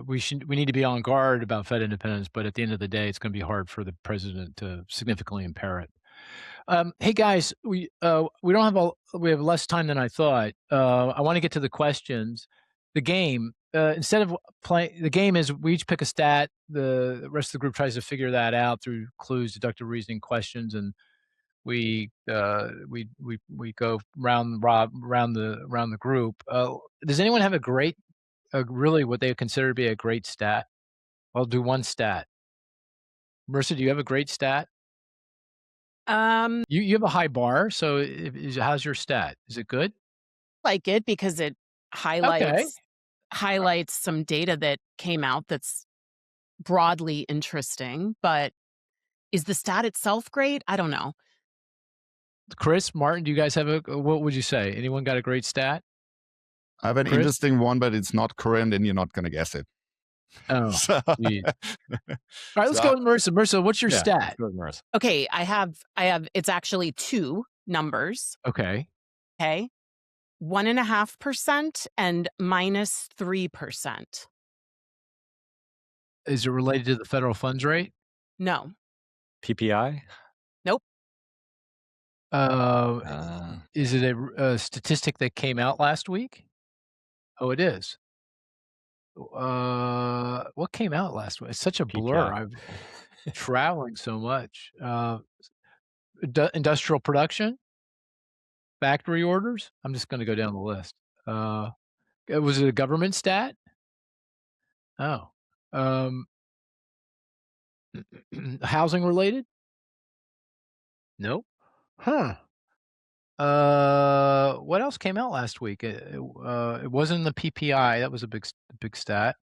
we need to be on guard about Fed independence, but at the end of the day, it's going to be hard for the president to significantly impair it. Hey guys, we have less time than I thought. I want to get to the questions. The game, instead of playing, the game is we each pick a stat. The rest of the group tries to figure that out through clues, deductive reasoning questions, and we go round the group. Does anyone have really what they consider to be a great stat? I'll do one stat. Marissa, do you have a great stat? You have a high bar, so how's your stat? Is it good? Like it because it highlights some data that came out that's broadly interesting, but is the stat itself great? I don't know. Chris, Martin, do you guys have what would you say? Anyone got a great stat? I have an Chris? interesting one, but it's not current and you're not going to guess it. Oh, So, geez. All right, let's go with Marissa. Marissa, what's your stat? Go with Marissa. Okay, I have it's actually two numbers. Okay. Okay. 1.5% and -3%. Is it related to the federal funds rate? No. PPI? Nope. Is it a statistic that came out last week? Oh, it is. What came out last week? It's such a blur. PPI. I'm traveling so much. Industrial production, factory orders. I'm just going to go down the list. Was it a government stat? Oh, housing related? Nope. Huh. What else came out last week? It wasn't the PPI. That was a big stat.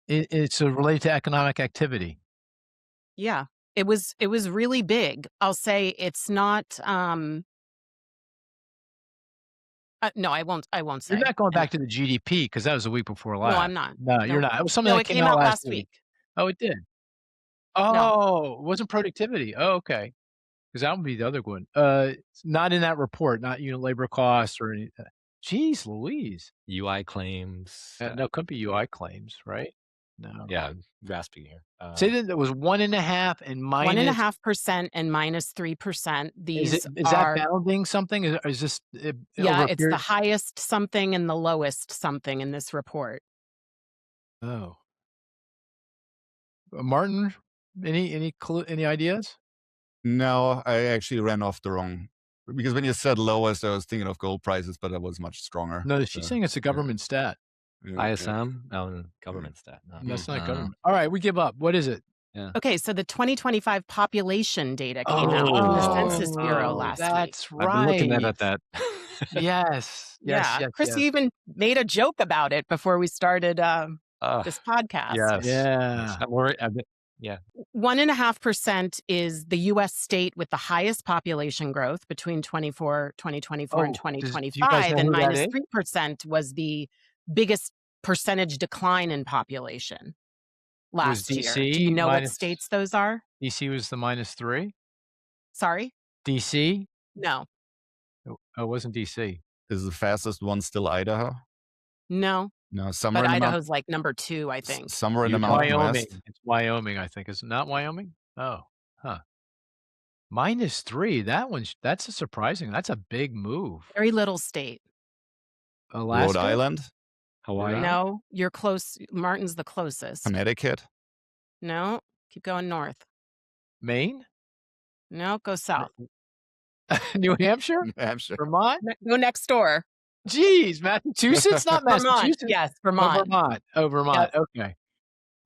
It's related to economic activity. Yeah. It was really big. I'll say it's not no, I won't say. You're not going back to the GDP because that was the week before last. No, I'm not. No, you're not. It was something that it came out last week. Oh, it did. No. Oh, it wasn't productivity. Oh, okay. Because that would be the other one. It's not in that report, not unit labor costs or any. Geez, Louise. UI claims. No, it couldn't be UI claims, right? No. Yeah, grasping here. Say that it was 1.5 and minus 1.5% and -3%. These Is that bounding something? Is this? Yeah, it's the highest something and the lowest something in this report. Oh, Martin, any clue? Any ideas? no, I actually ran off the wrong. Because when you said lowest, I was thinking of gold prices, but that was much stronger. No, she's saying it's a government stat. ISM? No, government stat. No. That's not government. All right, we give up. What is it? Yeah. Okay, so the 2025 population data came out from the Census Bureau last week. That's right. I've been looking at that. Yes. Yeah, Chris, you even made a joke about it before we started this podcast. Yes. Yeah. Yeah. 1.5% is the U.S. state with the highest population growth between 2024 and 2025, and -3% was the biggest percentage decline in population last year. Do you know what states those are? DC was the -3. Sorry? DC? No. Oh, it wasn't DC. Is the fastest one still Idaho? No. No, somewhere But in Idaho's like number 2, I think. Somewhere in the Mountain Wyoming. West. It's Wyoming, I think. Is it not Wyoming? Oh, huh. -3. That's a surprising. That's a big move. Very little state. Alaska? Rhode Island? Hawaii? No, you're close. Martin's the closest. Connecticut? No, keep going north. Maine? No, go south. New Hampshire? New Hampshire. Vermont? Go next door. Geez, Massachusetts? Not Massachusetts. Yes, Vermont. Oh, Vermont. Oh, Vermont. Yep. Okay.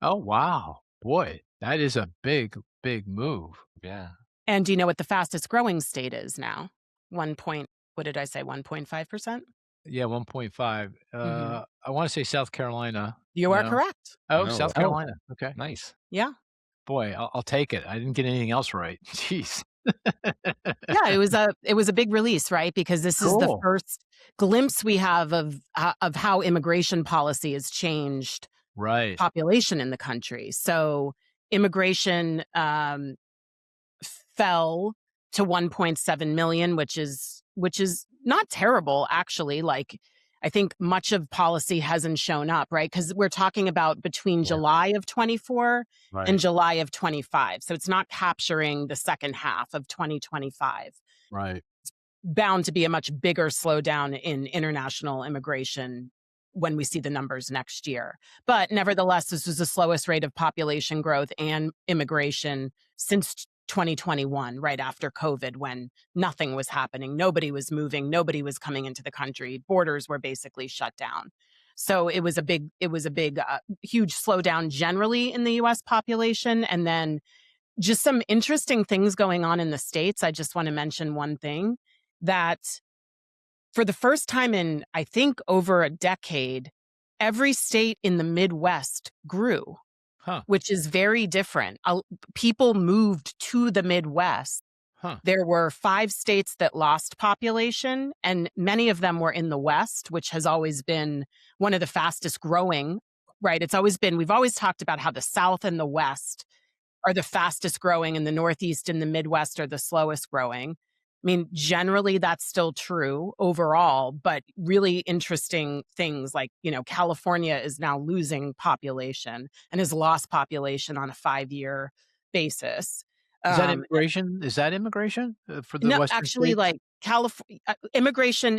Oh, wow. Boy, that is a big move. Yeah. And do you know what the fastest growing state is now? What did I say? 1.5%? Yeah, 1.5. I want to say South Carolina. You are correct. Oh, No. South Carolina. Okay. Nice. Yeah. Boy, I'll take it. I didn't get anything else right. Jeez. Yeah, it was a big release, right? Because this is the first glimpse we have of how immigration policy has changed Right. population in the country. So immigration fell to 1.7 million, which is not terrible, actually. Like, I think much of policy hasn't shown up, right? Because we're talking about between July of 24 and July of 25. So it's not capturing the second half of 2025. Right. It's bound to be a much bigger slowdown in international immigration when we see the numbers next year. But nevertheless, this was the slowest rate of population growth and immigration since 2021, right after COVID, when nothing was happening. Nobody was moving. Nobody was coming into the country. Borders were basically shut down. So it was a big, huge slowdown generally in the U.S. population. And then just some interesting things going on in the States. I just want to mention one thing, that for the first time in, I think, over a decade, every state in the Midwest grew. Huh. which is very different. People moved to the Midwest. Huh. There were 5 states that lost population, and many of them were in the West, which has always been one of the fastest growing, right? We've always talked about how the South and the West are the fastest growing, and the Northeast and the Midwest are the slowest growing. I mean, generally that's still true overall, but really interesting things like, California is now losing population and has lost population on a 5-year basis. Is that Um, immigration? Is that immigration for the no, Western actually, states? like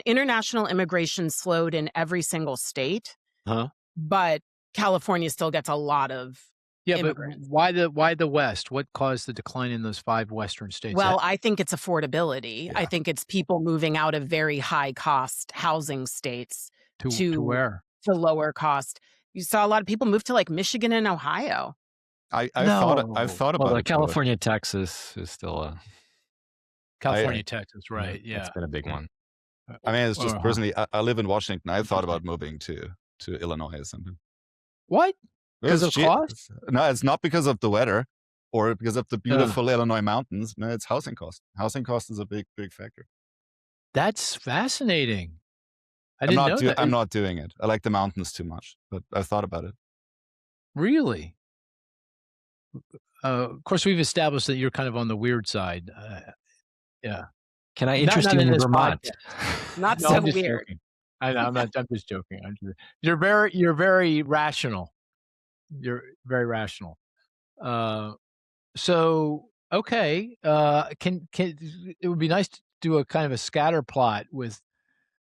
international immigration slowed in every single state, Huh? but California still gets a lot of Yeah, but immigrants. why the West? What caused the decline in those 5 Western states? Well, I think it's affordability. I Yeah. think it's people moving out of very high cost housing states To to where? lower cost. You saw a lot of people move to like Michigan and Ohio. I've No. thought Well, about the it. California, Texas is still California, Texas, right? it's Yeah. been a big one. I mean, it's just Uh-huh. personally, I live in Washington. I thought about moving to Illinois or something. What? Because It's of cheap. cost? No, it's not because of the weather or because of the beautiful Illinois mountains. No, it's housing cost. Housing cost is a big factor. That's fascinating. I I'm didn't not know that. I'm not doing it. I like the mountains too much, but I've thought about it. Really? Of course, we've established that you're kind of on the weird side. Yeah. Can I Not interest you in in this Vermont? podcast. Not No, so I'm just weird. joking. I'm not. I'm just joking. You're very rational. You're very rational. So okay. Can it would be nice to do a kind of a scatter plot with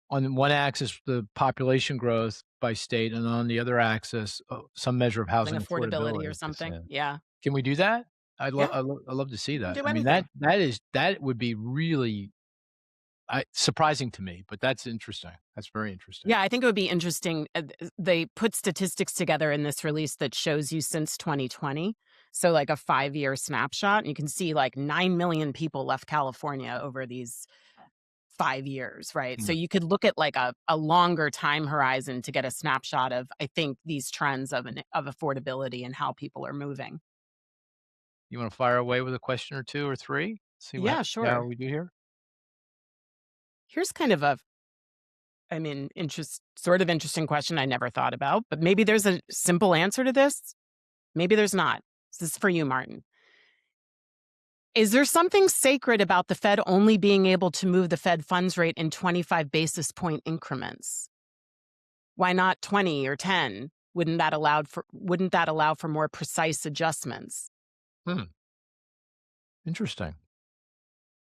on one axis the population growth by state, and on the other axis some measure of housing Affordability or affordability. something. Yeah. Can we do that? Yeah. I'd love to see We can that. do I mean anything. that would be really surprising to me, but that's interesting. That's very interesting. Yeah, I think it would be interesting. They put statistics together in this release that shows you since 2020. So like a 5-year snapshot. And you can see like 9 million people left California over these 5 years, right? So you could look at like a longer time horizon to get a snapshot of, I think, these trends of affordability and how people are moving. You want to fire away with a question or 2 or 3? See Yeah, how sure. we do here. Here's kind of sort of interesting question I never thought about, but maybe there's a simple answer to this. Maybe there's not. This is for you, Martin. Is there something sacred about the Fed only being able to move the Fed funds rate in 25 basis point increments? Why not 20 or 10? Wouldn't that allow for more precise adjustments? Interesting.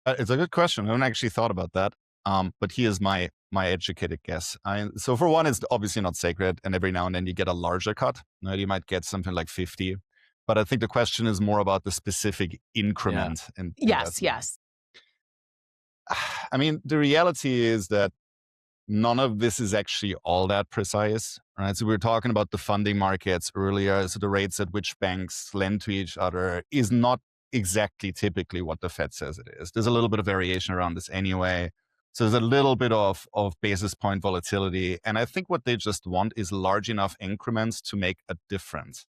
It's a good question. I haven't actually thought about that. But here's my educated guess. So for one, it's obviously not sacred, and every now and then you get a larger cut. Right? You might get something like 50. But I think the question is more about the specific increment. And Yes. I mean, the reality is that none of this is actually all that precise, right? So we were talking about the funding markets earlier. So the rates at which banks lend to each other is not exactly typically what the Fed says it is. There's a little bit of variation around this anyway. So there's a little bit of basis point volatility. And I think what they just want is large enough increments to make a difference.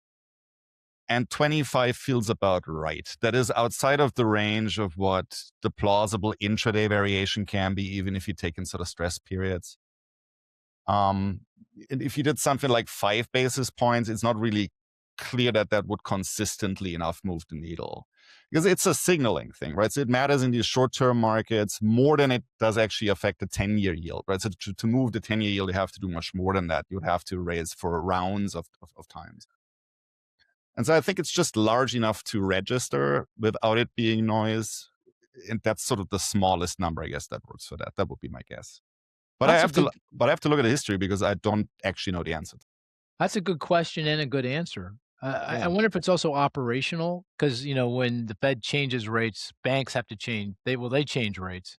And 25 feels about right. That is outside of the range of what the plausible intraday variation can be, even if you take in sort of stress periods. And if you did something like 5 basis points, it's not really clear that that would consistently enough move the needle, because it's a signaling thing, right? So it matters in these short-term markets more than it does actually affect the 10-year yield, right? So to move the 10-year yield, you have to do much more than that. You would have to raise for rounds of times. And so I think it's just large enough to register without it being noise. And that's sort of the smallest number, I guess, that works for that. That would be my guess. But I have to look at the history because I don't actually know the answer. That's a good question and a good answer. I wonder if it's also operational, because when the Fed changes rates, banks have to change. They change rates.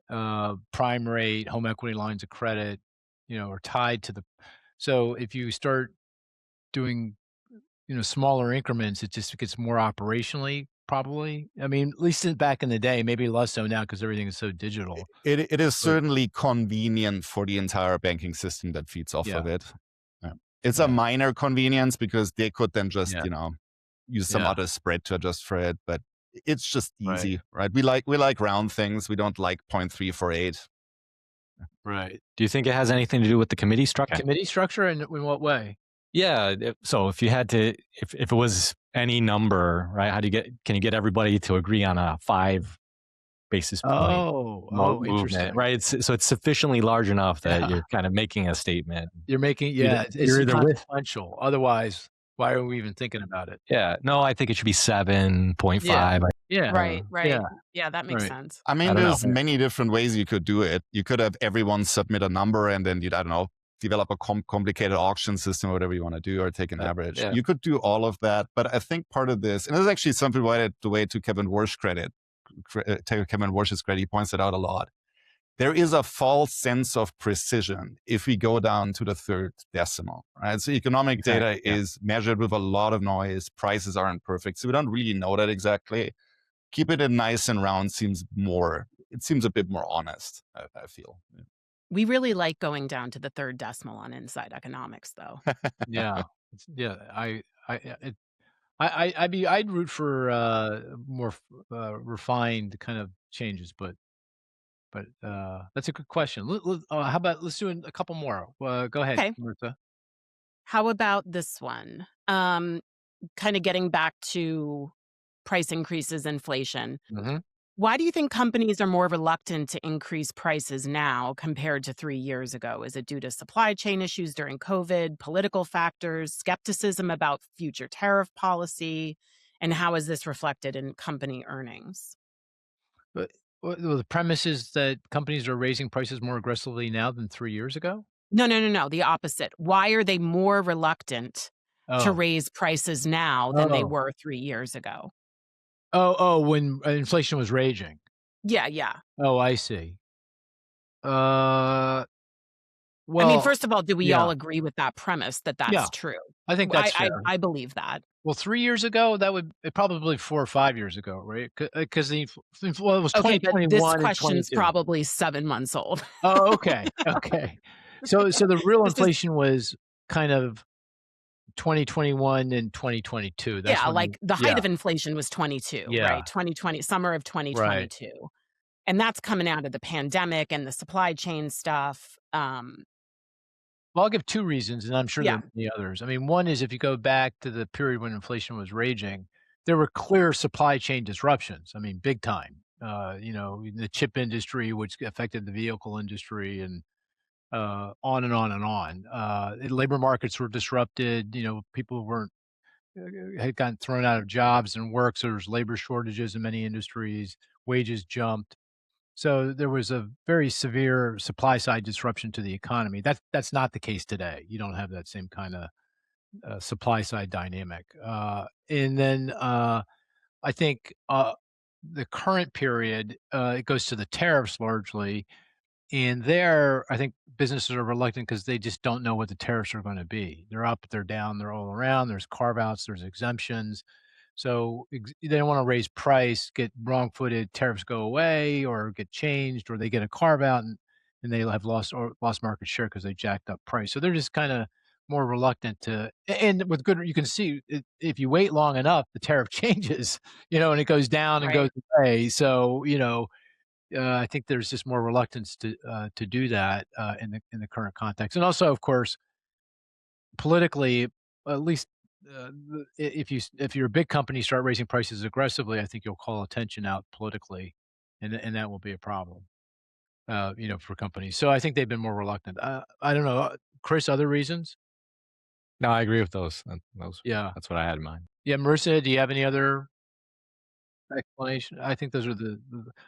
Prime rate, home equity lines of credit, are tied to the. So if you start doing smaller increments, it just gets more operationally probably. I mean, at least back in the day, maybe less so now because everything is so digital. It is certainly convenient for the entire banking system that feeds off of it. It's Yeah. a minor convenience because they could then just, Yeah. use some Yeah. other spread to adjust for it. But it's just Right. easy, right? We like round things. We don't like 0.348. Right. Do you think it has anything to do with the committee structure? Committee structure, and in what way? Yeah. So if you had to, if it was any number, right? Can you get everybody to agree on a 5 basis point movement, Interesting. right? So it's sufficiently large enough that Yeah. you're kind of making a statement. You're making, it's you're either with, consequential. Otherwise, why are we even thinking about it? yeah, no, I think it should be 7.5. Yeah. Right. Yeah. Yeah, that makes Right. sense. I mean, I don't there's know. many different ways you could do it. You could have everyone submit a number and then you'd, I don't know, develop a complicated auction system or whatever you want to do, or take an average. Yeah. You could do all of that. But I think part of this, and this is actually something right the way to Kevin Warsh credit, Kevin Warsh's credit, he points it out a lot. There is a false sense of precision if we go down to the third decimal, right? So economic data is measured with a lot of noise. Prices aren't perfect. So we don't really know that exactly. Keep it in nice and round seems a bit more honest, I feel. We really like going down to the third decimal on Inside Economics, though. Yeah. Yeah. I'd root for more refined kind of changes, but that's a good question. How about let's do a couple more? Go ahead, Okay. Martha. How about this one? Kind of getting back to price increases, inflation. Mm-hmm. Why do you think companies are more reluctant to increase prices now compared to 3 years ago? Is it due to supply chain issues during COVID, political factors, skepticism about future tariff policy? And how is this reflected in company earnings? But the premise is that companies are raising prices more aggressively now than 3 years ago. No. The opposite. Why are they more reluctant to Oh, raise prices now than they Oh. were 3 years ago? When inflation was raging. Yeah. Oh, I see. I Well, mean, first of all, do we all yeah. agree with that premise that Yeah. that's true? I think that's fair. I believe that. Well, 3 years ago, probably 4 or 5 years ago, right? Because it was Okay, but this 2021 and question's 22. probably 7 months old. Oh, okay. So the real This is inflation was kind of 2021 and 2022. That's Yeah, when like the height of inflation was 22, Yeah. right? 2020, summer of 2022. And that's coming out of the pandemic and the supply chain stuff. Well, I'll give 2 reasons, and I'm sure there Yeah. are many others. I mean, one is if you go back to the period when inflation was raging, there were clear supply chain disruptions. I mean, big time. The chip industry, which affected the vehicle industry, and on and on and on. Labor markets were disrupted. People weren't had gotten thrown out of jobs and work, so there's labor shortages in many industries. Wages jumped. So there was a very severe supply side disruption to the economy. That's not the case today. You don't have that same kind of supply side dynamic. And then I think the current period it goes to the tariffs largely, and there I think businesses are reluctant because they just don't know what the tariffs are going to be. They're up, they're down, they're all around. There's carve outs, there's exemptions. So they don't want to raise price, get wrong-footed, tariffs go away, or get changed, or they get a carve out, and they have lost market share because they jacked up price. So they're just kind of more reluctant to. And with good, you can see if you wait long enough, the tariff changes, and it goes down and goes Right. away. So I think there's just more reluctance to do that in the current context, and also, of course, politically, at least if you're a big company, start raising prices aggressively, I think you'll call attention out politically, and that will be a problem, for companies. So I think they've been more reluctant. I don't know, Chris. Other reasons? No, I agree with those. Yeah, That's what I had in mind. yeah. Marissa, do you have any other explanation? I think those are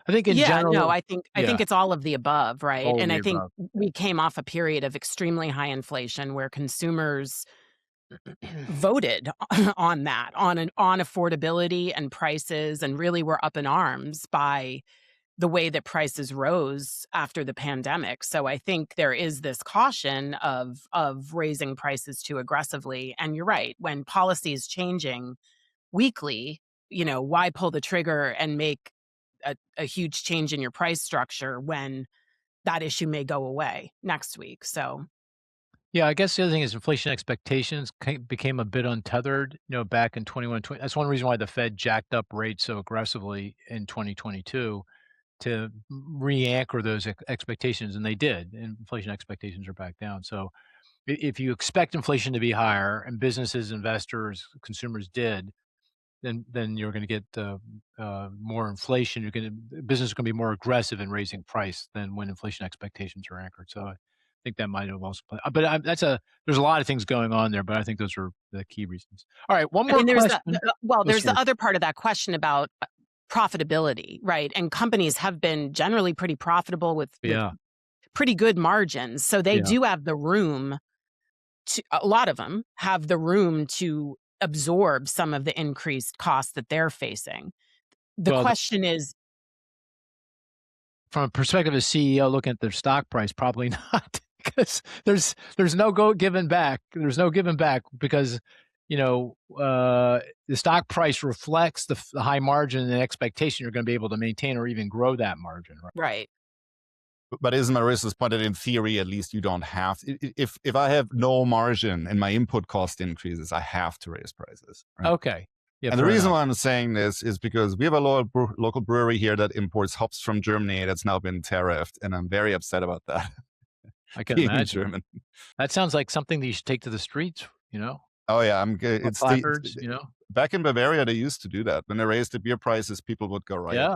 I think in general. No, I think Yeah. it's all of the above, right? All of And the I think above. we came off a period of extremely high inflation where consumers voted on that, on affordability and prices, and really were up in arms by the way that prices rose after the pandemic. So I think there is this caution of raising prices too aggressively. And you're right, when policy is changing weekly, why pull the trigger and make a huge change in your price structure when that issue may go away next week? So Yeah, I guess the other thing is inflation expectations became a bit untethered, back in 21, 20. That's one reason why the Fed jacked up rates so aggressively in 2022 to re-anchor those expectations, and they did. And inflation expectations are back down. So if you expect inflation to be higher, and businesses, investors, consumers did, then you're going to get more inflation. Business is going to be more aggressive in raising price than when inflation expectations are anchored. So I think that might have also played. But there's a lot of things going on there. But I think those are the key reasons. All right, one I more mean, there's question. Oh, there's sorry. the other part of that question about profitability, right? And companies have been generally pretty profitable with Yeah, pretty good margins. So they yeah. do have the room a lot of them have the room to absorb some of the increased costs that they're facing. The Well, question is, from a perspective of a CEO looking at their stock price, probably not, because there's no giving back. There's no giving back because the stock price reflects the high margin and the expectation you're going to be able to maintain or even grow that margin. Right? right. But isn't Marissa's point that in theory, at least you don't have, if I have no margin and my input cost increases, I have to raise prices. Right? Okay. Yeah. And the Fair reason enough. why I'm saying this is because we have a local brewery here that imports hops from Germany that's now been tariffed, and I'm very upset about that. I can Being imagine. German. That sounds like something that you should take to the streets. Oh yeah, I'm good. It's Placards. back in Bavaria they used to do that. When they raised the beer prices, people would go riot. Yeah.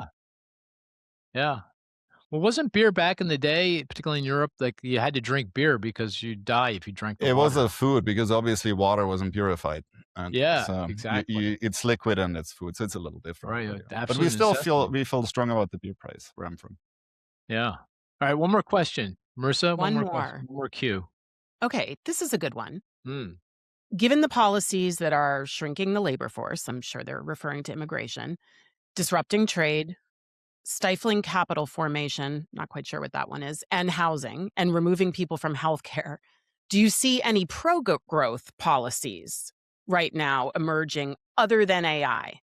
Yeah. Well, wasn't beer back in the day, particularly in Europe, like you had to drink beer because you'd die if you drank the It was water? a food because obviously water wasn't purified, and Yeah, so exactly. it's liquid and it's food, so it's a little different. Right, But, yeah. But we absolute still necessity. feel strong about the beer price where I'm from. Yeah. All right, one more question. Marissa, one One more question, more. one more cue. Okay, this is a good one. Mm, Given the policies that are shrinking the labor force, I'm sure they're referring to immigration, disrupting trade, stifling capital formation, not quite sure what that one is, and housing, and removing people from healthcare, do you see any pro-growth policies right now emerging other than AI?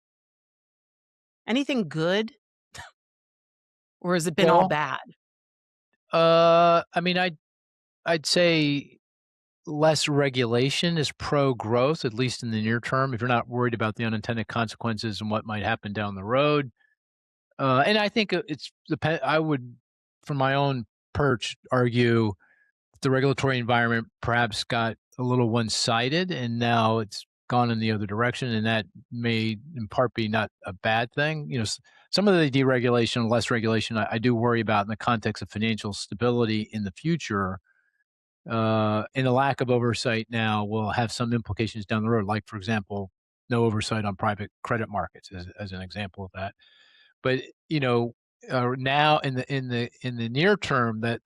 Anything good, or has it been all well, bad? I mean, I'd say less regulation is pro-growth, at least in the near term, if you're not worried about the unintended consequences and what might happen down the road. And I think I would, from my own perch, argue the regulatory environment perhaps got a little one-sided, and now it's gone in the other direction, and that may, in part, be not a bad thing. Some of the deregulation, less regulation, I do worry about in the context of financial stability in the future, and a lack of oversight now will have some implications down the road. Like, for example, no oversight on private credit markets, as an example of that. But now in the near term, that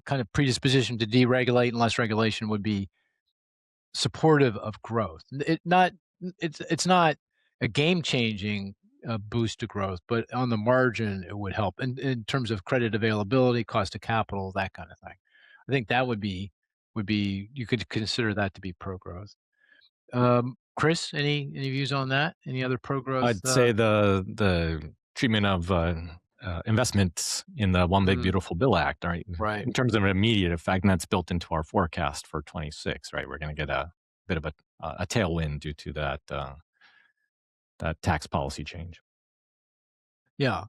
kind of predisposition to deregulate and less regulation would be supportive of growth. It's not a game changing boost to growth, but on the margin it would help in terms of credit availability, cost of capital, that kind of thing. I think that would be you could consider that to be pro growth. Chris, any views on that? Any other pro growth? I'd say the treatment of investments in the One Big Mm, Beautiful Bill Act, right? right. In terms of an immediate effect, and that's built into our forecast for 26, right? We're going to get a bit of a tailwind due to that tax policy change. Yeah.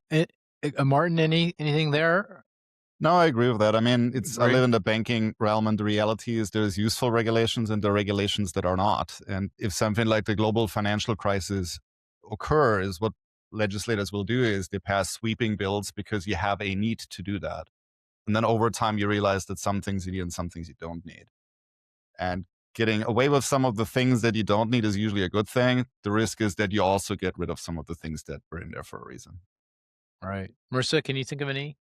Martin, anything there? No, I agree with that. I mean, I Agree? live in the banking realm, and the reality is there's useful regulations and there are regulations that are not. And if something like the global financial crisis occurs, what legislators will do is they pass sweeping bills because you have a need to do that. And then over time, you realize that some things you need and some things you don't need. And getting away with some of the things that you don't need is usually a good thing. The risk is that you also get rid of some of the things that were in there for a reason. Right. Marissa, can you think of any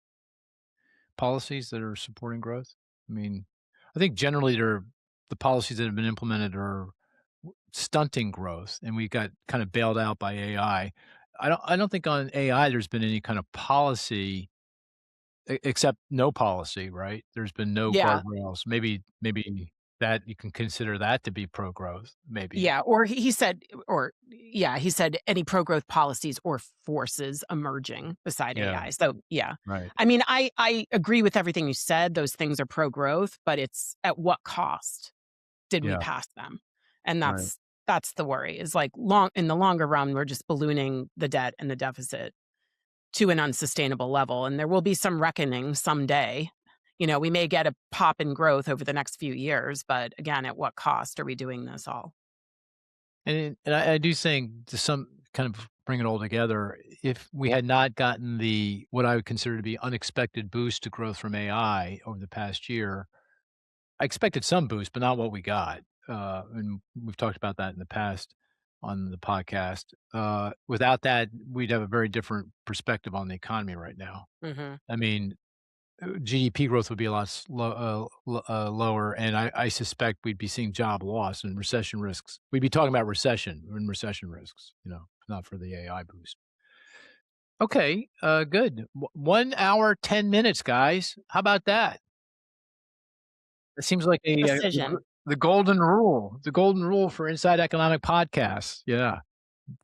policies that are supporting growth? I mean, I think generally the policies that have been implemented are stunting growth, and we got kind of bailed out by AI. I don't think on AI there's been any kind of policy except no policy, right? There's been no Yeah. guardrails. Maybe that you can consider that to be pro-growth, maybe. Yeah, or he said any pro-growth policies or forces emerging beside Yeah. AI. So, yeah. Right. I mean, I agree with everything you said. Those things are pro-growth, but it's at what cost did we Yeah. pass them? And Right. that's the worry. Is like in the longer run, we're just ballooning the debt and the deficit to an unsustainable level, and there will be some reckoning someday. We may get a pop in growth over the next few years, but again, at what cost are we doing this all? And I do think, to some kind of bring it all together, if we had not gotten what I would consider to be unexpected boost to growth from AI over the past year, I expected some boost, but not what we got. And we've talked about that in the past on the podcast. Without that, we'd have a very different perspective on the economy right now. Mm-hmm. I mean, GDP growth would be a lot lower, and I suspect we'd be seeing job loss and recession risks. We'd be talking about recession risks, not for the AI boost. Okay, good. 1 hour, 10 minutes, guys. How about that? It seems like Precision. the golden rule for Inside Economic Podcasts. Yeah,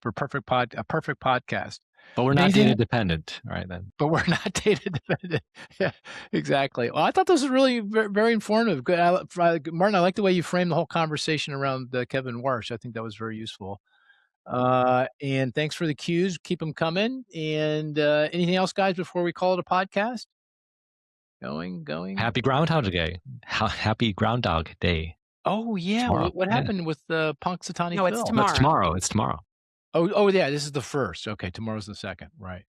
for a perfect podcast. But we're not Anything- data dependent, right? Then. But we're not data dependent. Yeah, exactly. Well, I thought this was really very, very informative. Good, Martin. I like the way you framed the whole conversation around Kevin Warsh. I think that was very useful. And thanks for the cues. Keep them coming. And anything else, guys, before we call it a podcast? Going. Happy Groundhog Day. Happy Groundhog Day. Oh yeah. Tomorrow. What happened with Punxsutawney No, Phil? it's tomorrow. That's tomorrow. It's tomorrow. Oh yeah. This is the first. Okay, tomorrow's the second. Right.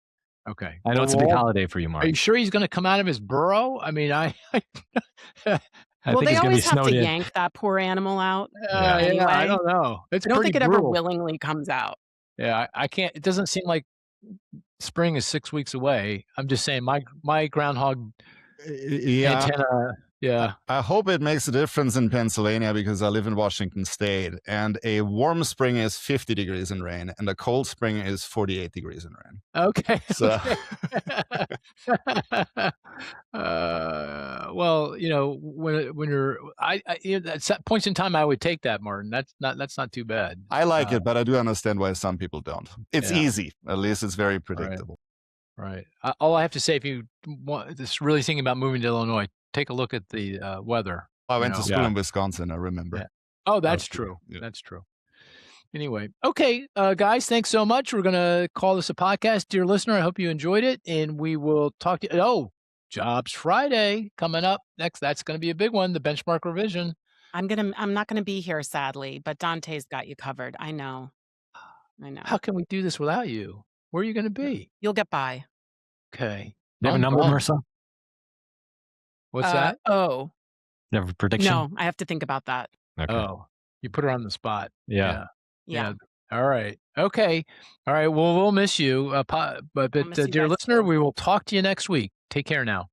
Okay. I know it's a big holiday for you, Mark. Are you sure he's going to come out of his burrow? I mean, I Well, think they he's gonna be always have snowed to in. yank that poor animal out. Yeah, Anyway. I don't know. It's I don't pretty think it ever brutal. willingly comes out. Yeah, I can't. It doesn't seem like spring is 6 weeks away. I'm just saying, my groundhog Yeah. antenna. Yeah. I hope it makes a difference in Pennsylvania because I live in Washington State, and a warm spring is 50 degrees in rain, and a cold spring is 48 degrees in rain. Okay. So Well, when you're, at points in time, I would take that, Martin. That's not too bad. I like it, but I do understand why some people don't. It's Yeah. easy. At least it's very predictable. Right. All I have to say, if you want, just really thinking about moving to Illinois, take a look at the weather. I went to school Yeah. in Wisconsin, I remember. Yeah. Oh, that's Absolutely. true. Yeah. That's true. Anyway, okay, guys, thanks so much. We're gonna call this a podcast, dear listener. I hope you enjoyed it, and we will talk to you. Oh, Jobs Friday coming up next. That's going to be a big one. The benchmark revision. I'm not gonna be here, sadly, but Dante's got you covered. I know. How can we do this without you? Where are you going to be? You'll get by. Okay. Do you have a number, Marissa? What's that? Oh, You have a prediction? no, I have to think about that. Okay. Oh, you put her on the spot. Yeah. Yeah. All right. Okay. All right. Well, we'll miss you. But miss you dear guys listener, too. we will talk to you next week. Take care now.